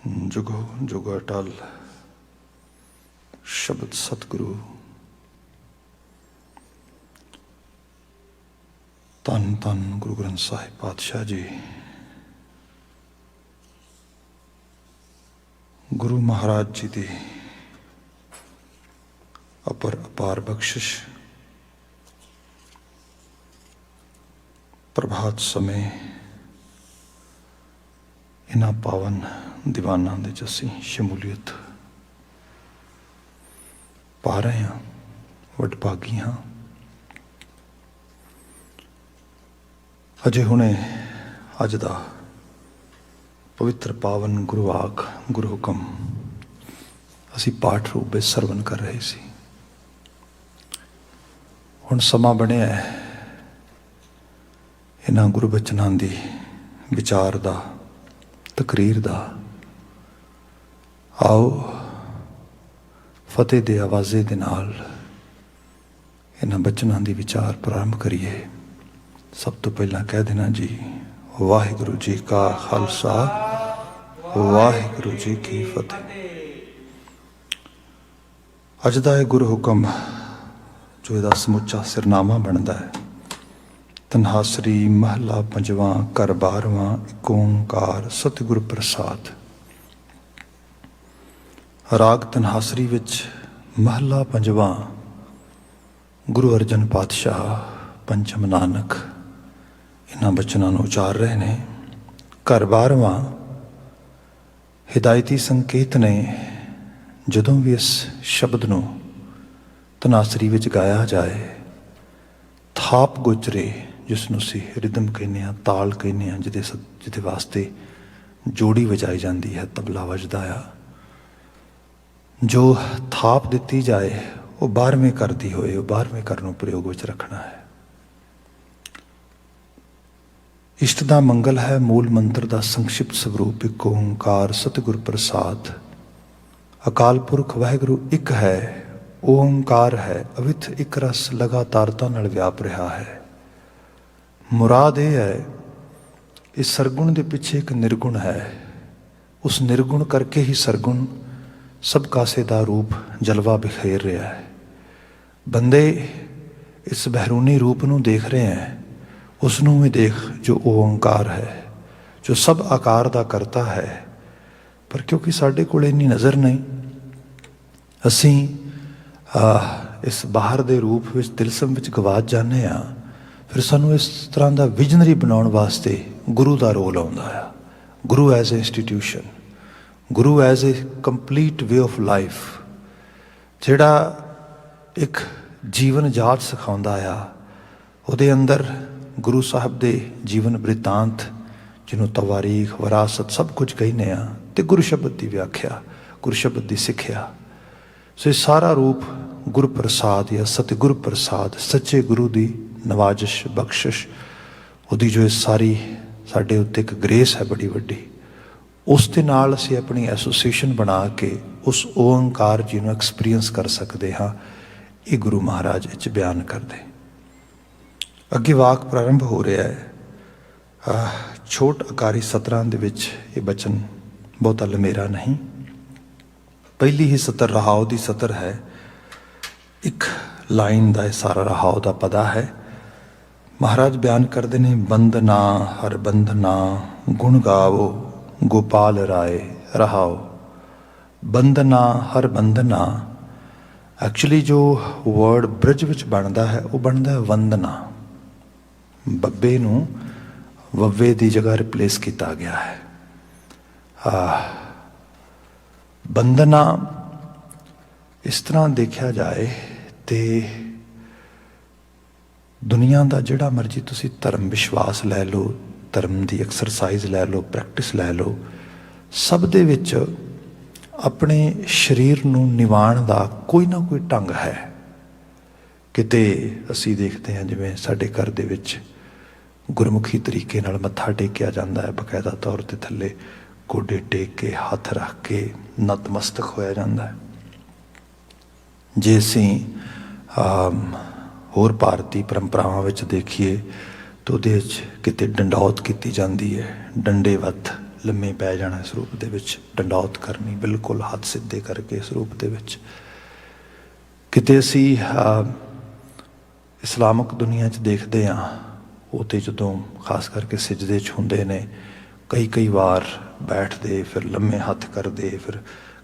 जुगो जुग अटल शब्द सतगुरु धन धन गुरु ग्रंथ साहिब पातशाह जी। गुरु महाराज जी की अपार बख्शिश प्रभात समय इन्हां पावन दीवाना दे च असीं शमूलीयत पा रहे हैं, वडभागी हाँ। अजे हुणे अज दा पवित्र पावन गुरुवाक गुरु हुकम असी पाठ रूप में सरवण कर रहे सी। हुण समा बनिया है इन्हां गुरु बचनां दी विचार दा, तकरीर दा। आओ फतेह दे आवाज़े दे नाल इन्हां बचनां दी विचार प्रारंभ करिए। सब तो पहला कह देना जी, वाहिगुरु जी का खालसा, वाहिगुरु जी की फतेह। अज दा यह गुरु हुकम जो इहदा समुचा सिरनामा बनता है, तन्हासरी महला पंजवां घर 12वां एक ओंकार सतगुरु प्रसाद। राग तन्हासरी विच महला पंजवां गुरु अर्जन पातशाह पंचम नानक इन्हां बचनां नूं उचार रहे ने। घर 12वां हिदायती संकेत ने। जदों भी इस शब्द नूं तनासरी विच गाया जाए, थाप गुजरे जिसनूं असीं रिदम कहने आ, ताल कहने आ, जिहदे वास्ते जोड़ी वजाई जाती है, तबला वजदा आ। जो थाप दिती जाए वो 12वें कर दी होए, वो 12वें कर नूं प्रयोग विच रखना है। इष्ट दा मंगल है, मूल मंत्र दा संक्षिप्त स्वरूप एक ओंकार सतगुर प्रसाद। अकाल पुरख वाहिगुरु एक है, ओंकार है, अविथ एक रस लगातारता नाल व्याप रहा है। मुराद यह है इस सरगुण के पिछे एक निर्गुण है, उस निर्गुण करके ही सरगुण सब कासे दा रूप जलवा बिखेर रहा है। बंदे इस बहरूनी रूप नूं देख रहे हैं, उसनूं भी देख जो ओंकार है, जो सब आकार दा करता है। पर क्योंकि साडे कोल इन्नी नज़र नहीं, असीं इस बाहर दे रूप विच तिलसम विच गवाच जाने आ। फिर सानूं इस तरह दा विजनरी बनाउण वास्ते गुरु दा रोल आउंदा है। Guru as a institution, guru as a complete way of life, जिहड़ा एक जीवन जाच सिखाउंदा आ। उहदे अंदर गुरु साहब दे जीवन बृतांत, जिन्हों तवारीख विरासत सब कुछ कहने आ, ते गुरु शब्द की व्याख्या, गुरु शब्द की सिक्ख्या। सो ये सारा रूप गुरु प्रसाद या सतगुरु प्रसाद, सच्चे गुरु की नवाजिश बख्शिश, उहदी जो सारी साडे उत्ते एक ग्रेस है बड़ी वड्डी, उस दे नाल असीं अपनी एसोसीएशन बना के उस ओंकार जी नूं एक्सपीरियंस कर सकते हाँ। ये गुरु महाराज इच बयान करते। अगे वाक प्रारंभ हो रहा है। छोट आकारी सतरां दे विच ये बचन बहुता लमेरा नहीं। पहली ही सतर रहाव की सतर है, एक लाइन का सारा रहाव का पदा है। महाराज बयान करते हैं, बंदना हर बंधना गुण गावो गोपाल राय रहाओ। बंदना हर बंधना, एक्चुअली जो वर्ड ब्रिज विच बनता है वो बनता है वंदना। बब्बे नूं वव्वे की जगह रिप्लेस किया गया है। बंदना इस तरह देखा जाए तो दुनिया का जिहड़ा मर्जी तुसी धर्म विश्वास लै लो, धर्म की एक्सरसाइज लै लो, प्रैक्टिस लै लो, सब दे विच अपने शरीर नूं निवाण दा कोई ना कोई ढंग है। किते असी देखते हैं जिवें साडे घर दे विच गुरमुखी तरीके नाल मत्था टेकिया जाता है, बकायदा तौर पर थल्ले गोडे टेक के हथ रख के नतमस्तक होया जाता है। जे असीं होर भारतीय परंपरावां विच देखीए तो उहदे विच किते डंडौत की जाती है, डंडे वत ਲੰਮੇ ਪੈ ਜਾਣਾ ਇਸ ਰੂਪ ਦੇ ਵਿੱਚ, ਡੰਡੌਤ ਕਰਨੀ ਬਿਲਕੁਲ ਹੱਥ ਸਿੱਧੇ ਕਰਕੇ ਇਸ ਰੂਪ ਦੇ ਵਿੱਚ। ਕਿਤੇ ਅਸੀਂ ਇਸਲਾਮਿਕ ਦੁਨੀਆ 'ਚ ਦੇਖਦੇ ਹਾਂ, ਉਹ ਤਾਂ ਜਦੋਂ ਖਾਸ ਕਰਕੇ ਸਿਜਦੇ 'ਚ ਹੁੰਦੇ ਨੇ, ਕਈ ਵਾਰ ਬੈਠਦੇ, ਫਿਰ ਲੰਮੇ ਹੱਥ ਕਰਦੇ, ਫਿਰ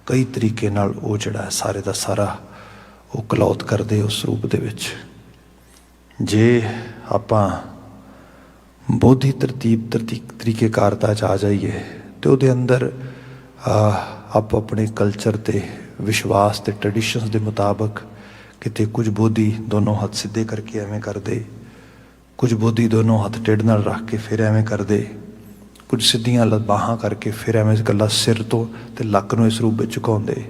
ਕਈ ਤਰੀਕੇ ਨਾਲ ਉਹ ਜਿਹੜਾ ਸਾਰੇ ਦਾ ਸਾਰਾ ਉਹ ਕਲੌਤ ਕਰਦੇ ਉਸ ਰੂਪ ਦੇ ਵਿੱਚ। ਜੇ ਆਪਾਂ ਬੋਧੀ ਤਰੀਕੇਕਾਰਤਾ 'ਚ ਆ ਜਾਈਏ ਅਤੇ ਉਹਦੇ ਅੰਦਰ ਆਪੋ ਆਪਣੇ ਕਲਚਰ ਅਤੇ ਵਿਸ਼ਵਾਸ ਅਤੇ ਟਰਡੀਸ਼ਨਸ ਦੇ ਮੁਤਾਬਕ ਕਿਤੇ ਕੁਝ ਬੋਧੀ ਦੋਨੋਂ ਹੱਥ ਸਿੱਧੇ ਕਰਕੇ ਐਵੇਂ ਕਰਦੇ, ਕੁਝ ਬੋਧੀ ਦੋਨੋਂ ਹੱਥ ਢਿੱਡ ਨਾਲ ਰੱਖ ਕੇ ਫਿਰ ਐਵੇਂ ਕਰਦੇ, ਕੁਝ ਸਿੱਧੀਆਂ ਬਾਹਾਂ ਕਰਕੇ ਫਿਰ ਐਵੇਂ ਇਕੱਲਾ ਸਿਰ ਤੋਂ ਅਤੇ ਲੱਕ ਨੂੰ ਇਸ ਰੂਪ ਵਿੱਚ ਝੁਕਾਉਂਦੇ।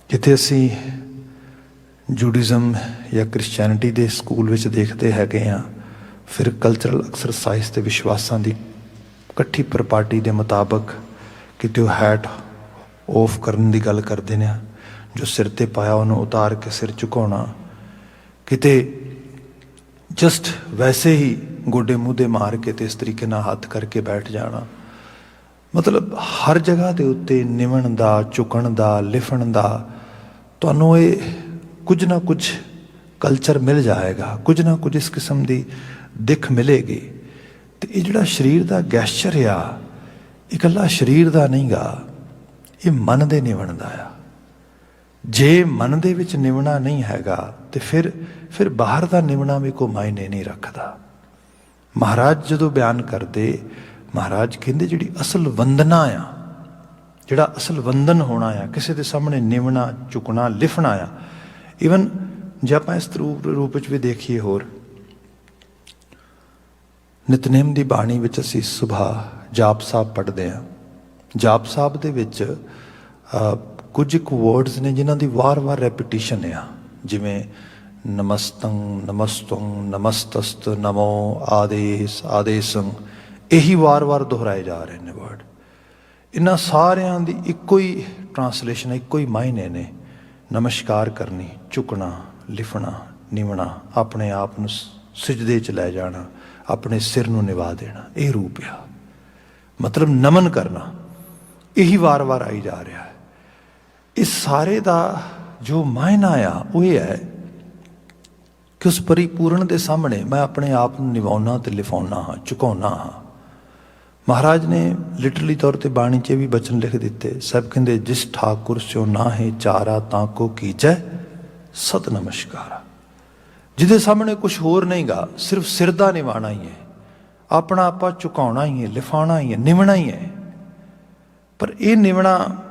ਜਿੱਥੇ ਅਸੀਂ ਜੂਡਿਜ਼ਮ ਜਾਂ ਕ੍ਰਿਸਚੈਨਿਟੀ ਦੇ ਸਕੂਲ ਵਿੱਚ ਦੇਖਦੇ ਹੈਗੇ ਹਾਂ, ਫਿਰ ਕਲਚਰਲ ਐਕਸਰਸਾਈਜ਼ ਅਤੇ ਵਿਸ਼ਵਾਸਾਂ ਦੀ ਇਕੱਠੀ ਪਰਿਪਾਟੀ ਦੇ ਮੁਤਾਬਕ ਕਿਤੇ ਉਹ ਹੈਟ ਔਫ ਕਰਨ ਦੀ ਗੱਲ ਕਰਦੇ ਨੇ, ਜੋ ਸਿਰ 'ਤੇ ਪਾਇਆ ਉਹਨੂੰ ਉਤਾਰ ਕੇ ਸਿਰ ਝੁਕਾਉਣਾ, ਕਿਤੇ ਜਸਟ ਵੈਸੇ ਹੀ ਗੋਡੇ ਮੂਧੇ ਮਾਰ ਕੇ ਅਤੇ ਇਸ ਤਰੀਕੇ ਨਾਲ ਹੱਥ ਕਰਕੇ ਬੈਠ ਜਾਣਾ। ਮਤਲਬ ਹਰ ਜਗ੍ਹਾ ਦੇ ਉੱਤੇ ਨਿਵਣ ਦਾ, ਝੁਕਣ ਦਾ, ਲਿਫਣ ਦਾ ਤੁਹਾਨੂੰ ਇਹ ਕੁਝ ਨਾ ਕੁਝ ਕਲਚਰ ਮਿਲ ਜਾਏਗਾ, ਕੁਝ ਨਾ ਕੁਝ ਇਸ ਕਿਸਮ ਦੀ ਦਿੱਖ ਮਿਲੇਗੀ। ਅਤੇ ਇਹ ਜਿਹੜਾ ਸਰੀਰ ਦਾ ਗੈਸਚਰ ਆ, ਇਹ ਇਕੱਲਾ ਸਰੀਰ ਦਾ ਨਹੀਂ ਗਾ, ਇਹ ਮਨ ਦੇ ਨਿਵਣ ਦਾ ਆ। ਜੇ ਮਨ ਦੇ ਵਿੱਚ ਨਿਵਣਾ ਨਹੀਂ ਹੈਗਾ ਅਤੇ ਫਿਰ ਬਾਹਰ ਦਾ ਨਿਵਣਾ ਵੀ ਕੋਈ ਮਾਇਨੇ ਨਹੀਂ ਰੱਖਦਾ। ਮਹਾਰਾਜ ਜਦੋਂ ਬਿਆਨ ਕਰਦੇ, ਮਹਾਰਾਜ ਕਹਿੰਦੇ ਜਿਹੜੀ ਅਸਲ ਵੰਦਨਾ ਆ, ਜਿਹੜਾ ਅਸਲ ਵੰਦਨ ਹੋਣਾ ਆ, ਕਿਸੇ ਦੇ ਸਾਹਮਣੇ ਨਿਵਣਾ, ਝੁਕਣਾ, ਲਿਫਣਾ ਆ। ਈਵਨ ਜੇ ਆਪਾਂ ਇਸ ਰੂਪ ਵਿੱਚ ਵੀ ਦੇਖੀਏ, ਹੋਰ ਨਿਤਨੇਮ ਦੀ ਬਾਣੀ ਵਿੱਚ ਅਸੀਂ ਸੁਬਾਹ ਜਾਪ ਸਾਹਿਬ ਪੜ੍ਹਦੇ ਹਾਂ। ਜਾਪ ਸਾਹਿਬ ਦੇ ਵਿੱਚ ਕੁਝ ਕੁ ਵਰਡਸ ਨੇ ਜਿਨ੍ਹਾਂ ਦੀ ਵਾਰ-ਵਾਰ ਰੈਪੀਟੀਸ਼ਨ ਆ, ਜਿਵੇਂ ਨਮਸਤੰ, ਨਮਸਤੰ, ਨਮਸਤਸਤ, ਨਮੋ, ਆਦੇਸ, ਆਦੇਸੰ, ਇਹੀ ਵਾਰ-ਵਾਰ ਦੁਹਰਾਏ ਜਾ ਰਹੇ ਨੇ ਵਰਡ। ਇਹਨਾਂ ਸਾਰਿਆਂ ਦੀ ਇੱਕੋ ਹੀ ਟਰਾਂਸਲੇਸ਼ਨ, ਇੱਕੋ ਹੀ ਮਾਇਨੇ ਨੇ। ਨਮਸਕਾਰ ਕਰਨੀ, ਝੁਕਣਾ, ਲਿਫਣਾ, ਨਿਵਣਾ, ਆਪਣੇ ਆਪ ਨੂੰ ਸਿਜਦੇ 'ਚ ਲੈ ਜਾਣਾ, ਆਪਣੇ ਸਿਰ ਨੂੰ ਨਿਵਾ ਦੇਣਾ, ਇਹ ਰੂਪ ਆ। ਮਤਲਬ ਨਮਨ ਕਰਨਾ, ਇਹੀ ਵਾਰ-ਵਾਰ ਆਈ ਜਾ ਰਿਹਾ ਹੈ। ਇਸ ਸਾਰੇ ਦਾ ਜੋ ਮਾਇਨਾ ਆ ਉਹ ਇਹ ਹੈ ਕਿ ਉਸ ਪਰਿਪੂਰਨ ਦੇ ਸਾਹਮਣੇ ਮੈਂ ਆਪਣੇ ਆਪ ਨੂੰ ਨਿਵਾਉਣਾ ਅਤੇ ਲਿਫਾਉਣਾ ਹਾਂ, ਝੁਕਾਉਣਾ ਹਾਂ। ਮਹਾਰਾਜ ਨੇ ਲਿਟਰਲੀ ਤੌਰ 'ਤੇ ਬਾਣੀ 'ਚ ਵੀ ਬਚਨ ਲਿਖ ਦਿੱਤੇ। ਸਭ ਕਹਿੰਦੇ ਜਿਸ ਠਾਕੁਰ ਸਿਓ ਨਾ ਹੈ ਚਾਰਾ ਤਾਂ ਕੋ ਕੀਜੈ ਸਤ ਨਮਸਕਾਰਾ। ਜਿਹਦੇ ਸਾਹਮਣੇ ਕੁਛ ਹੋਰ ਨਹੀਂ ਗਾ, ਸਿਰਫ ਸਿਰ ਦਾ ਨਿਵਾਣਾ ਹੀ ਹੈ, ਆਪਣਾ ਆਪਾ ਝੁਕਾਉਣਾ ਹੀ ਹੈ, ਲਿਫਾਉਣਾ ਹੀ ਹੈ, ਨਿਵਣਾ ਹੀ ਹੈ। ਪਰ ਇਹ ਨਿਵਣਾ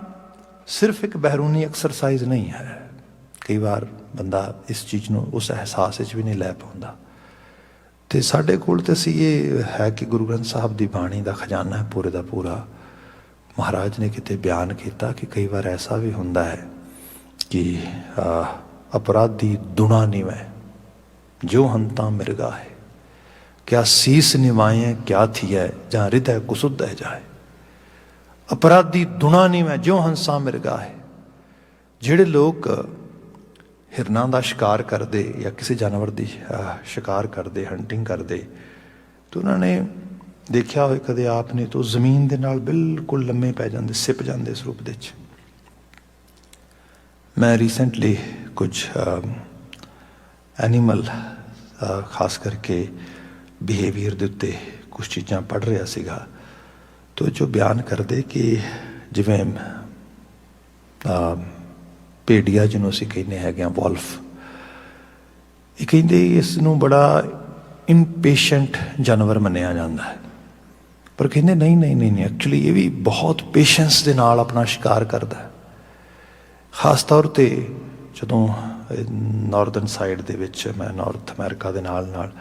ਸਿਰਫ ਇੱਕ ਬਹਿਰੂਨੀ ਐਕਸਰਸਾਈਜ਼ ਨਹੀਂ ਹੈ। ਕਈ ਵਾਰ ਬੰਦਾ ਇਸ ਚੀਜ਼ ਨੂੰ ਉਸ ਅਹਿਸਾਸ ਵਿੱਚ ਵੀ ਨਹੀਂ ਲੈ ਪਾਉਂਦਾ। ਅਤੇ ਸਾਡੇ ਕੋਲ ਤਾਂ ਅਸੀਂ ਇਹ ਹੈ ਕਿ ਗੁਰੂ ਗ੍ਰੰਥ ਸਾਹਿਬ ਦੀ ਬਾਣੀ ਦਾ ਖਜ਼ਾਨਾ ਹੈ ਪੂਰੇ ਦਾ ਪੂਰਾ। ਮਹਾਰਾਜ ਨੇ ਕਿਤੇ ਬਿਆਨ ਕੀਤਾ ਕਿ ਕਈ ਵਾਰ ਐਸਾ ਵੀ ਹੁੰਦਾ ਹੈ ਕਿ ਅਪਰਾਧੀ ਦੁਣਾ ਨਿਵੈ ਜੋ ਹੰਤਾ ਮਿਰਗਾ ਹੈ, ਕਿਆ ਸੀਸ ਨਿਵਾਏ ਕਿਆ ਥੀਐ ਜਾਂ ਹਿਰਦੈ ਕੁਸੁਧੈ ਜਾਏ। ਅਪਰਾਧੀ ਦੁਣਾ ਨਿਵੈ ਜੋ ਹੰਸਾ ਮਿਰਗਾ ਹੈ। ਜਿਹੜੇ ਲੋਕ ਹਿਰਨਾਂ ਦਾ ਸ਼ਿਕਾਰ ਕਰਦੇ ਜਾਂ ਕਿਸੇ ਜਾਨਵਰ ਦੀ ਸ਼ਿਕਾਰ ਕਰਦੇ, ਹੰਟਿੰਗ ਕਰਦੇ, ਤਾਂ ਉਹਨਾਂ ਨੇ ਦੇਖਿਆ ਹੋਏ ਕਦੇ ਆਪ ਨੇ, ਤਾਂ ਜ਼ਮੀਨ ਦੇ ਨਾਲ ਬਿਲਕੁਲ ਲੰਮੇ ਪੈ ਜਾਂਦੇ, ਸਿਪ ਜਾਂਦੇ ਇਸ ਰੂਪ ਦੇ 'ਚ। ਮੈਂ ਰੀਸੈਂਟਲੀ ਕੁਝ ਐਨੀਮਲ ਖਾਸ ਕਰਕੇ ਬਿਹੇਵੀਅਰ ਦੇ ਉੱਤੇ ਕੁਛ ਚੀਜ਼ਾਂ ਪੜ੍ਹ ਰਿਹਾ ਸੀਗਾ, ਤਾਂ ਜੋ ਬਿਆਨ ਕਰਦੇ ਕਿ ਜਿਵੇਂ ਭੇੜੀਆ ਜਿਹਨੂੰ ਅਸੀਂ ਕਹਿੰਦੇ ਹੈਗੇ ਹਾਂ, ਵੋਲਫ, ਇਹ ਕਹਿੰਦੇ ਇਸ ਨੂੰ ਬੜਾ ਇਨਪੇਸ਼ੈਂਟ ਜਾਨਵਰ ਮੰਨਿਆ ਜਾਂਦਾ ਹੈ। ਪਰ ਕਹਿੰਦੇ ਨਹੀਂ, ਐਕਚੁਅਲੀ ਇਹ ਵੀ ਬਹੁਤ ਪੇਸ਼ੈਂਸ ਦੇ ਨਾਲ ਆਪਣਾ ਸ਼ਿਕਾਰ ਕਰਦਾ ਹੈ। ਖਾਸ ਤੌਰ 'ਤੇ ਜਦੋਂ ਨਾਰਦਰਨ ਸਾਈਡ ਦੇ ਵਿੱਚ, ਮੈਂ ਨਾਰਥ ਅਮਰੀਕਾ ਦੇ ਨਾਲ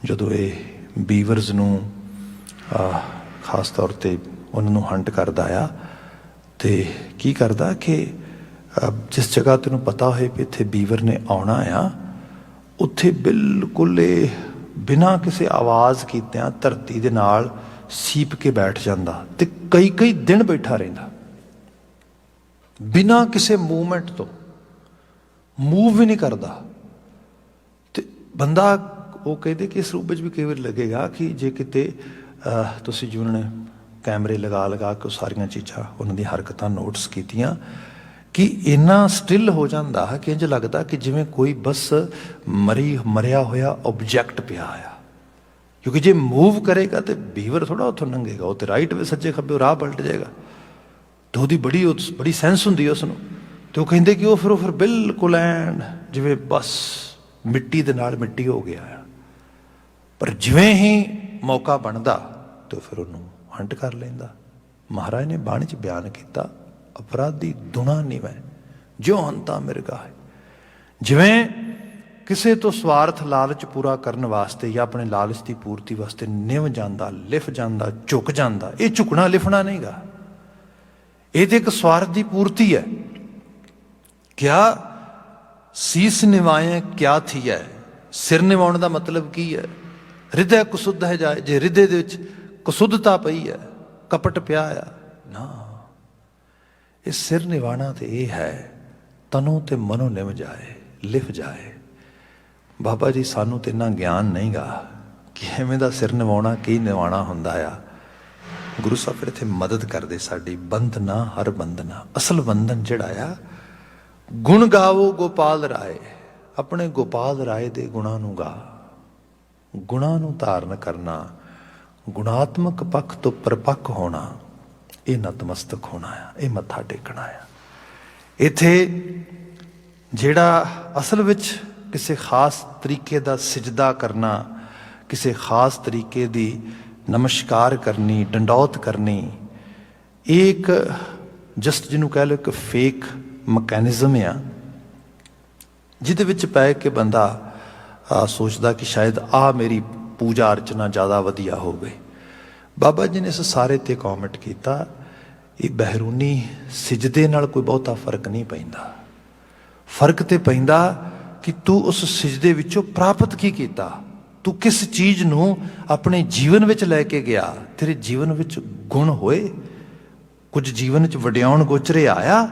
ਜਦੋਂ ਇਹ ਬੀਵਰਸ ਨੂੰ ਖਾਸ ਤੌਰ 'ਤੇ ਉਹਨਾਂ ਨੂੰ ਹੰਟ ਕਰਦਾ ਆ, ਅਤੇ ਕੀ ਕਰਦਾ ਕਿ ਜਿਸ ਜਗ੍ਹਾ ਤੈਨੂੰ ਪਤਾ ਹੋਏ ਵੀ ਇੱਥੇ ਬੀਵਰ ਨੇ ਆਉਣਾ ਆ, ਉੱਥੇ ਬਿਲਕੁਲ ਇਹ ਬਿਨਾਂ ਕਿਸੇ ਆਵਾਜ਼ ਕੀਤਿਆਂ ਧਰਤੀ ਦੇ ਨਾਲ ਸੀਪ ਕੇ ਬੈਠ ਜਾਂਦਾ ਅਤੇ ਕਈ ਦਿਨ ਬੈਠਾ ਰਹਿੰਦਾ ਬਿਨਾਂ ਕਿਸੇ ਮੂਵਮੈਂਟ ਤੋਂ, ਮੂਵ ਵੀ ਨਹੀਂ ਕਰਦਾ। ਅਤੇ ਬੰਦਾ ਉਹ ਕਹਿੰਦੇ ਕਿ ਇਸ ਰੂਪ ਵਿੱਚ ਵੀ ਕਈ ਵਾਰ ਲੱਗੇਗਾ ਕਿ ਜੇ ਕਿਤੇ ਤੁਸੀਂ ਜਿਉਂ ਨੇ ਕੈਮਰੇ ਲਗਾ ਕੇ ਉਹ ਸਾਰੀਆਂ ਚੀਜ਼ਾਂ ਉਹਨਾਂ ਦੀ ਹਰਕਤਾਂ ਨੋਟਿਸ ਕੀਤੀਆਂ ਕਿ ਇੰਨਾ ਸਟਿਲ ਹੋ ਜਾਂਦਾ ਕਿ ਇੰਝ ਲੱਗਦਾ ਕਿ ਜਿਵੇਂ ਕੋਈ ਬਸ ਮਰਿਆ ਹੋਇਆ ਆਬਜੈਕਟ ਪਿਆ ਆ। ਕਿਉਂਕਿ ਜੇ ਮੂਵ ਕਰੇਗਾ ਤੇ ਬੀਵਰ ਥੋੜਾ ਉੱਥੋਂ ਲੰਘੇਗਾ, ਉਹ ਤੇ ਰਾਈਟ ਵੇ ਸੱਜੇ ਖੱਬੇ ਰਾਹ ਪਲਟ ਜਾਏਗਾ। ਤੇ ਉਹਦੀ ਬੜੀ ਸੈਂਸ ਹੁੰਦੀ ਹੈ ਉਸ ਨੂੰ। ਤੇ ਉਹ ਕਹਿੰਦੇ ਕਿ ਉਹ ਫਿਰ ਬਿਲਕੁਲ ਐਨ ਜਿਵੇਂ ਬਸ ਮਿੱਟੀ ਦੇ ਨਾਲ ਮਿੱਟੀ ਹੋ ਗਿਆ ਆ। ਪਰ ਜਿਵੇਂ ਹੀ ਮੌਕਾ ਬਣਦਾ ਤੇ ਫਿਰ ਉਹਨੂੰ ਹੰਟ ਕਰ ਲੈਂਦਾ। ਮਹਾਰਾਜ ਨੇ ਬਾਣੀ 'ਚ ਬਿਆਨ ਕੀਤਾ, ਅਪਰਾਧੀ ਦੁਣਾ ਨਿਵੈ ਜਿਉ ਹੰਤਾ ਮਿਰਗਾ ਹੈ। ਜਿਵੇਂ ਕਿਸੇ ਤੋਂ ਸਵਾਰਥ ਲਾਲਚ ਪੂਰਾ ਕਰਨ ਵਾਸਤੇ ਜਾਂ ਆਪਣੇ ਲਾਲਚ ਦੀ ਪੂਰਤੀ ਵਾਸਤੇ ਨਿਵ ਜਾਂਦਾ, ਲਿਫ ਜਾਂਦਾ, ਝੁਕ ਜਾਂਦਾ। ਇਹ ਝੁਕਣਾ ਲਿਫਣਾ ਨਹੀਂ ਗਾ, ਇਹ ਤੇ ਇੱਕ ਸਵਾਰਥ ਦੀ ਪੂਰਤੀ ਹੈ। ਕਿਆ ਸੀਸ ਨਿਵਾਏ ਕਿਆ ਥੀ ਹੈ। ਸਿਰ ਨਿਵਾਉਣ ਦਾ ਮਤਲਬ ਕੀ ਹੈ? ਹਿਰਦੇ ਕੁਸੁੱਧ ਹੈ ਜਾਏ। ਜੇ ਹਿਰਦੇ ਦੇ ਵਿੱਚ ਕੁਸੁੱਧਤਾ ਪਈ ਹੈ, ਕਪਟ ਪਿਆ ਆ ਨਾ, ਇਹ ਸਿਰ ਨਿਵਾਣਾ ਤੇ ਇਹ ਹੈ ਤਨੋਂ ਤੇ ਮਨੋਂ ਨਿਵ ਜਾਏ, ਲਿਫ ਜਾਏ। ਬਾਬਾ ਜੀ ਸਾਨੂੰ ਤੇ ਇੰਨਾ ਗਿਆਨ ਨਹੀਂ ਗਾ ਕਿ ਐਵੇਂ ਦਾ ਸਿਰ ਨਿਵਾਉਣਾ ਕੀ ਨਿਵਾਉਣਾ ਹੁੰਦਾ ਆ। ਗੁਰੂ ਸਾਹਿਬ ਫਿਰ ਇੱਥੇ ਮਦਦ ਕਰਦੇ ਸਾਡੀ। ਬੰਧਨਾ ਹਰ ਬੰਧਨਾ, ਅਸਲ ਬੰਧਨ ਜਿਹੜਾ ਆ, ਗੁਣ ਗਾਵੋ ਗੋਪਾਲ ਰਾਏ। ਆਪਣੇ ਗੋਪਾਲ ਰਾਏ ਦੇ ਗੁਣਾਂ ਨੂੰ ਗਾ, ਗੁਣਾਂ ਨੂੰ ਧਾਰਨ ਕਰਨਾ, ਗੁਣਾਤਮਕ ਪੱਖ ਤੋਂ ਪਰਪੱਕ ਹੋਣਾ, ਇਹ ਨਤਮਸਤਕ ਹੋਣਾ ਆ, ਇਹ ਮੱਥਾ ਟੇਕਣਾ ਆ। ਇੱਥੇ ਜਿਹੜਾ ਅਸਲ ਵਿੱਚ ਕਿਸੇ ਖਾਸ ਤਰੀਕੇ ਦਾ ਸਿਜਦਾ ਕਰਨਾ, ਕਿਸੇ ਖਾਸ ਤਰੀਕੇ ਦੀ ਨਮਸਕਾਰ ਕਰਨੀ, ਡੰਡੌਤ ਕਰਨੀ, ਇਹ ਇੱਕ ਜਸਟ ਜਿਹਨੂੰ ਕਹਿ ਲਓ ਇੱਕ ਫੇਕ ਮਕੈਨਿਜ਼ਮ ਆ, ਜਿਹਦੇ ਵਿੱਚ ਪੈ ਕੇ ਬੰਦਾ ਸੋਚਦਾ ਕਿ ਸ਼ਾਇਦ ਆਹ ਮੇਰੀ ਪੂਜਾ ਅਰਚਨਾ ਜ਼ਿਆਦਾ ਵਧੀਆ ਹੋਵੇ। ਬਾਬਾ ਜੀ ਨੇ ਇਸ ਸਾਰੇ ਤੇ ਕੌਮੈਂਟ ਕੀਤਾ, ਇਹ ਬਹਿਰੂਨੀ ਸਿਜਦੇ ਨਾਲ ਕੋਈ ਬਹੁਤਾ ਫਰਕ ਨਹੀਂ ਪੈਂਦਾ। ਫਰਕ ਤੇ ਪੈਂਦਾ ਕਿ ਤੂੰ ਉਸ ਸਿਜਦੇ ਵਿੱਚੋਂ ਪ੍ਰਾਪਤ ਕੀ ਕੀਤਾ, ਤੂੰ ਕਿਸ ਚੀਜ਼ ਨੂੰ ਆਪਣੇ ਜੀਵਨ ਵਿੱਚ ਲੈ ਕੇ ਗਿਆ। ਤੇਰੇ ਜੀਵਨ ਵਿੱਚ ਗੁਣ ਹੋਏ, ਕੁਝ ਜੀਵਨ 'ਚ ਵਡਿਆਉਣ ਗੋਚਰੇ ਆਇਆ,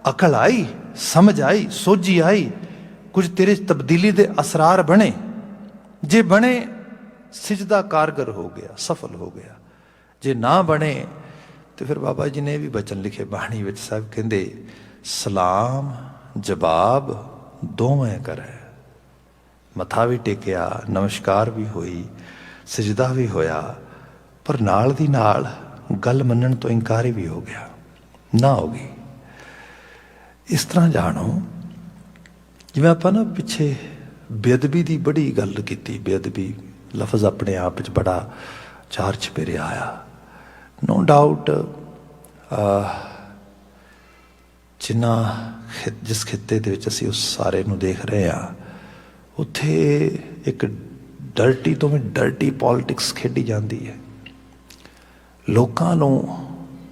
ਅਕਲ ਆਈ, ਸਮਝ ਆਈ, ਸੋਝੀ ਆਈ, ਕੁਝ ਤੇਰੇ ਤਬਦੀਲੀ ਦੇ ਅਸਰਾਰ ਬਣੇ। ਜੇ ਬਣੇ ਸਿਜਦਾ ਕਾਰਗਰ ਹੋ ਗਿਆ, ਸਫਲ ਹੋ ਗਿਆ। ਜੇ ਨਾ ਬਣੇ ਤੇ ਫਿਰ ਬਾਬਾ ਜੀ ਨੇ ਇਹ ਵੀ ਬਚਨ ਲਿਖੇ ਬਾਣੀ ਵਿੱਚ, ਸਾਹਿਬ ਕਹਿੰਦੇ ਸਲਾਮ ਜਵਾਬ ਦੋਵੇਂ ਕਰੇ। ਮੱਥਾ ਵੀ ਟੇਕਿਆ, ਨਮਸਕਾਰ ਵੀ ਹੋਈ, ਸਜਦਾ ਵੀ ਹੋਇਆ, ਪਰ ਨਾਲ ਦੀ ਨਾਲ ਗੱਲ ਮੰਨਣ ਤੋਂ ਇਨਕਾਰ ਵੀ ਹੋ ਗਿਆ, ਨਾ ਹੋ ਗਈ। ਇਸ ਤਰ੍ਹਾਂ ਜਾਣੋ ਜਿਵੇਂ ਆਪਾਂ ਨਾ ਪਿੱਛੇ ਬੇਅਦਬੀ ਦੀ ਬੜੀ ਗੱਲ ਕੀਤੀ। ਬੇਅਦਬੀ ਲਫ਼ਜ਼ ਆਪਣੇ ਆਪ ਵਿੱਚ ਬੜਾ ਚਾਰ ਚੁਫੇਰੇ ਆਇਆ। ਨੋ ਡਾਊਟ ਜਿਸ ਖਿੱਤੇ ਦੇ ਵਿੱਚ ਅਸੀਂ ਉਸ ਸਾਰੇ ਨੂੰ ਦੇਖ ਰਹੇ ਹਾਂ, ਉੱਥੇ ਇੱਕ ਡਰਟੀ ਤੋਂ ਵੀ ਡਰਟੀ ਪੋਲਿਟਿਕਸ ਖੇਡੀ ਜਾਂਦੀ ਹੈ। ਲੋਕਾਂ ਨੂੰ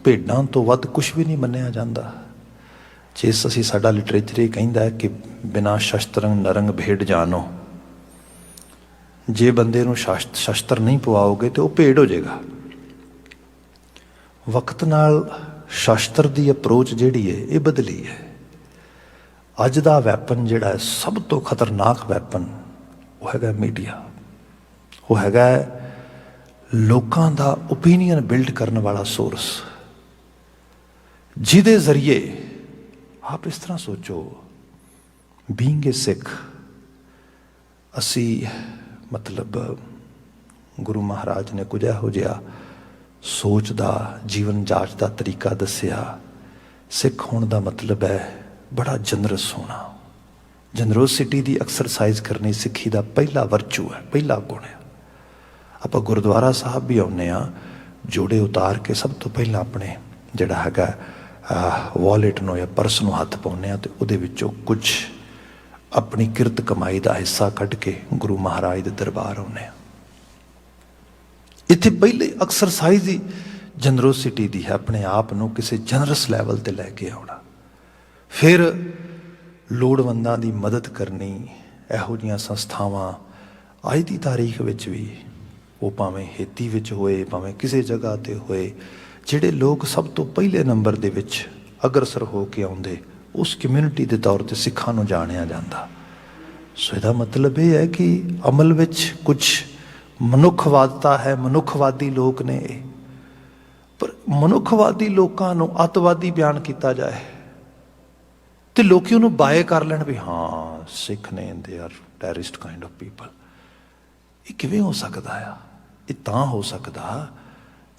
ਭੇਡਾਂ ਤੋਂ ਵੱਧ ਕੁਛ ਵੀ ਨਹੀਂ ਮੰਨਿਆ ਜਾਂਦਾ। ਜਿਸ ਅਸੀਂ ਸਾਡਾ ਲਿਟਰੇਚਰ ਇਹ ਕਹਿੰਦਾ ਹੈ ਕਿ ਬਿਨਾਂ ਸ਼ਸਤਰੰ ਨਰੰਗ ਭੇਡ ਜਾਨੋ। ਜੇ ਬੰਦੇ ਨੂੰ ਸ਼ਸਤਰ ਨਹੀਂ ਪਵਾਓਗੇ ਤੇ ਉਹ ਭੇਡ ਹੋ ਜਾਏਗਾ। ਵਕਤ ਨਾਲ ਸ਼ਸਤਰ ਦੀ ਅਪਰੋਚ ਜਿਹੜੀ ਹੈ ਇਹ ਬਦਲੀ ਹੈ। ਅੱਜ ਦਾ ਵੈਪਨ ਜਿਹੜਾ ਹੈ ਸਭ ਤੋਂ ਖਤਰਨਾਕ ਵੈਪਨ, ਉਹ ਹੈਗਾ ਮੀਡੀਆ। ਉਹ ਹੈਗਾ ਲੋਕਾਂ ਦਾ ਓਪੀਨੀਅਨ ਬਿਲਡ ਕਰਨ ਵਾਲਾ ਸੋਰਸ, ਜਿਹਦੇ ਜ਼ਰੀਏ ਆਪ ਇਸ ਤਰ੍ਹਾਂ ਸੋਚੋ, ਬੀਇੰਗ ਏ ਸਿੱਖ, ਅਸੀਂ ਮਤਲਬ ਗੁਰੂ ਮਹਾਰਾਜ ਨੇ ਕੁਝ ਇਹੋ ਜਿਹਾ ਸੋਚ ਦਾ, ਜੀਵਨ ਜਾਂਚ ਦਾ ਤਰੀਕਾ ਦੱਸਿਆ। ਸਿੱਖ ਹੋਣ ਦਾ ਮਤਲਬ ਹੈ ਬੜਾ ਜਨਰਸ ਹੋਣਾ। ਜਨਰੋਸਿਟੀ ਦੀ ਐਕਸਰਸਾਈਜ਼ ਕਰਨੀ ਸਿੱਖੀ ਦਾ ਪਹਿਲਾ ਵਰਚੂ ਹੈ, ਪਹਿਲਾ ਗੁਣ ਹੈ। ਆਪਾਂ ਗੁਰਦੁਆਰਾ ਸਾਹਿਬ ਵੀ ਆਉਂਦੇ ਹਾਂ, ਜੋੜੇ ਉਤਾਰ ਕੇ ਸਭ ਤੋਂ ਪਹਿਲਾਂ ਆਪਣੇ ਜਿਹੜਾ ਹੈਗਾ ਵਾਲੇਟ ਨੂੰ ਜਾਂ ਪਰਸ ਨੂੰ ਹੱਥ ਪਾਉਂਦੇ ਹਾਂ, ਅਤੇ ਉਹਦੇ ਵਿੱਚੋਂ ਕੁਝ ਆਪਣੀ ਕਿਰਤ ਕਮਾਈ ਦਾ ਹਿੱਸਾ ਕੱਢ ਕੇ ਗੁਰੂ ਮਹਾਰਾਜ ਦੇ ਦਰਬਾਰ ਆਉਂਦੇ ਹਾਂ। ਇੱਥੇ ਪਹਿਲੇ ਐਕਸਰਸਾਈਜ਼ ਹੀ ਜਨਰੋਸਿਟੀ ਦੀ ਹੈ, ਆਪਣੇ ਆਪ ਨੂੰ ਕਿਸੇ ਜਨਰਸ ਲੈਵਲ ਤੇ ਲੈ ਕੇ ਆਉਣਾ। ਫਿਰ ਲੋੜਵੰਦਾਂ ਦੀ ਮਦਦ ਕਰਨੀ। ਇਹੋ ਜਿਹੀਆਂ ਸੰਸਥਾਵਾਂ ਅੱਜ ਦੀ ਤਾਰੀਖ ਵਿੱਚ ਵੀ, ਉਹ ਭਾਵੇਂ ਹੇਤੀ ਵਿੱਚ ਹੋਏ, ਭਾਵੇਂ ਕਿਸੇ ਜਗ੍ਹਾ ਤੇ ਹੋਏ, ਜਿਹੜੇ ਲੋਕ ਸਭ ਤੋਂ ਪਹਿਲੇ ਨੰਬਰ ਦੇ ਵਿੱਚ ਅਗਰਸਰ ਹੋ ਕੇ ਆਉਂਦੇ, ਉਸ ਕਮਿਊਨਿਟੀ ਦੇ ਤੌਰ ਤੇ ਸਿੱਖਾਂ ਨੂੰ ਜਾਣਿਆ ਜਾਂਦਾ। ਸੋ ਇਹਦਾ ਮਤਲਬ ਇਹ ਹੈ ਕਿ ਅਮਲ ਵਿੱਚ ਕੁਝ ਮਨੁੱਖਵਾਦਤਾ ਹੈ, ਮਨੁੱਖਵਾਦੀ ਲੋਕ ਨੇ ਇਹ। ਪਰ ਮਨੁੱਖਵਾਦੀ ਲੋਕਾਂ ਨੂੰ ਅੱਤਵਾਦੀ ਬਿਆਨ ਕੀਤਾ ਜਾਏ ਤੇ ਲੋਕੀ ਉਹਨੂੰ ਬਾਏ ਕਰ ਲੈਣ ਵੀ ਹਾਂ ਸਿੱਖ ਨੇ, they are terrorist kind of people. ਇਹ ਕਿਵੇਂ ਹੋ ਸਕਦਾ ਆ? ਇਹ ਤਾਂ ਹੋ ਸਕਦਾ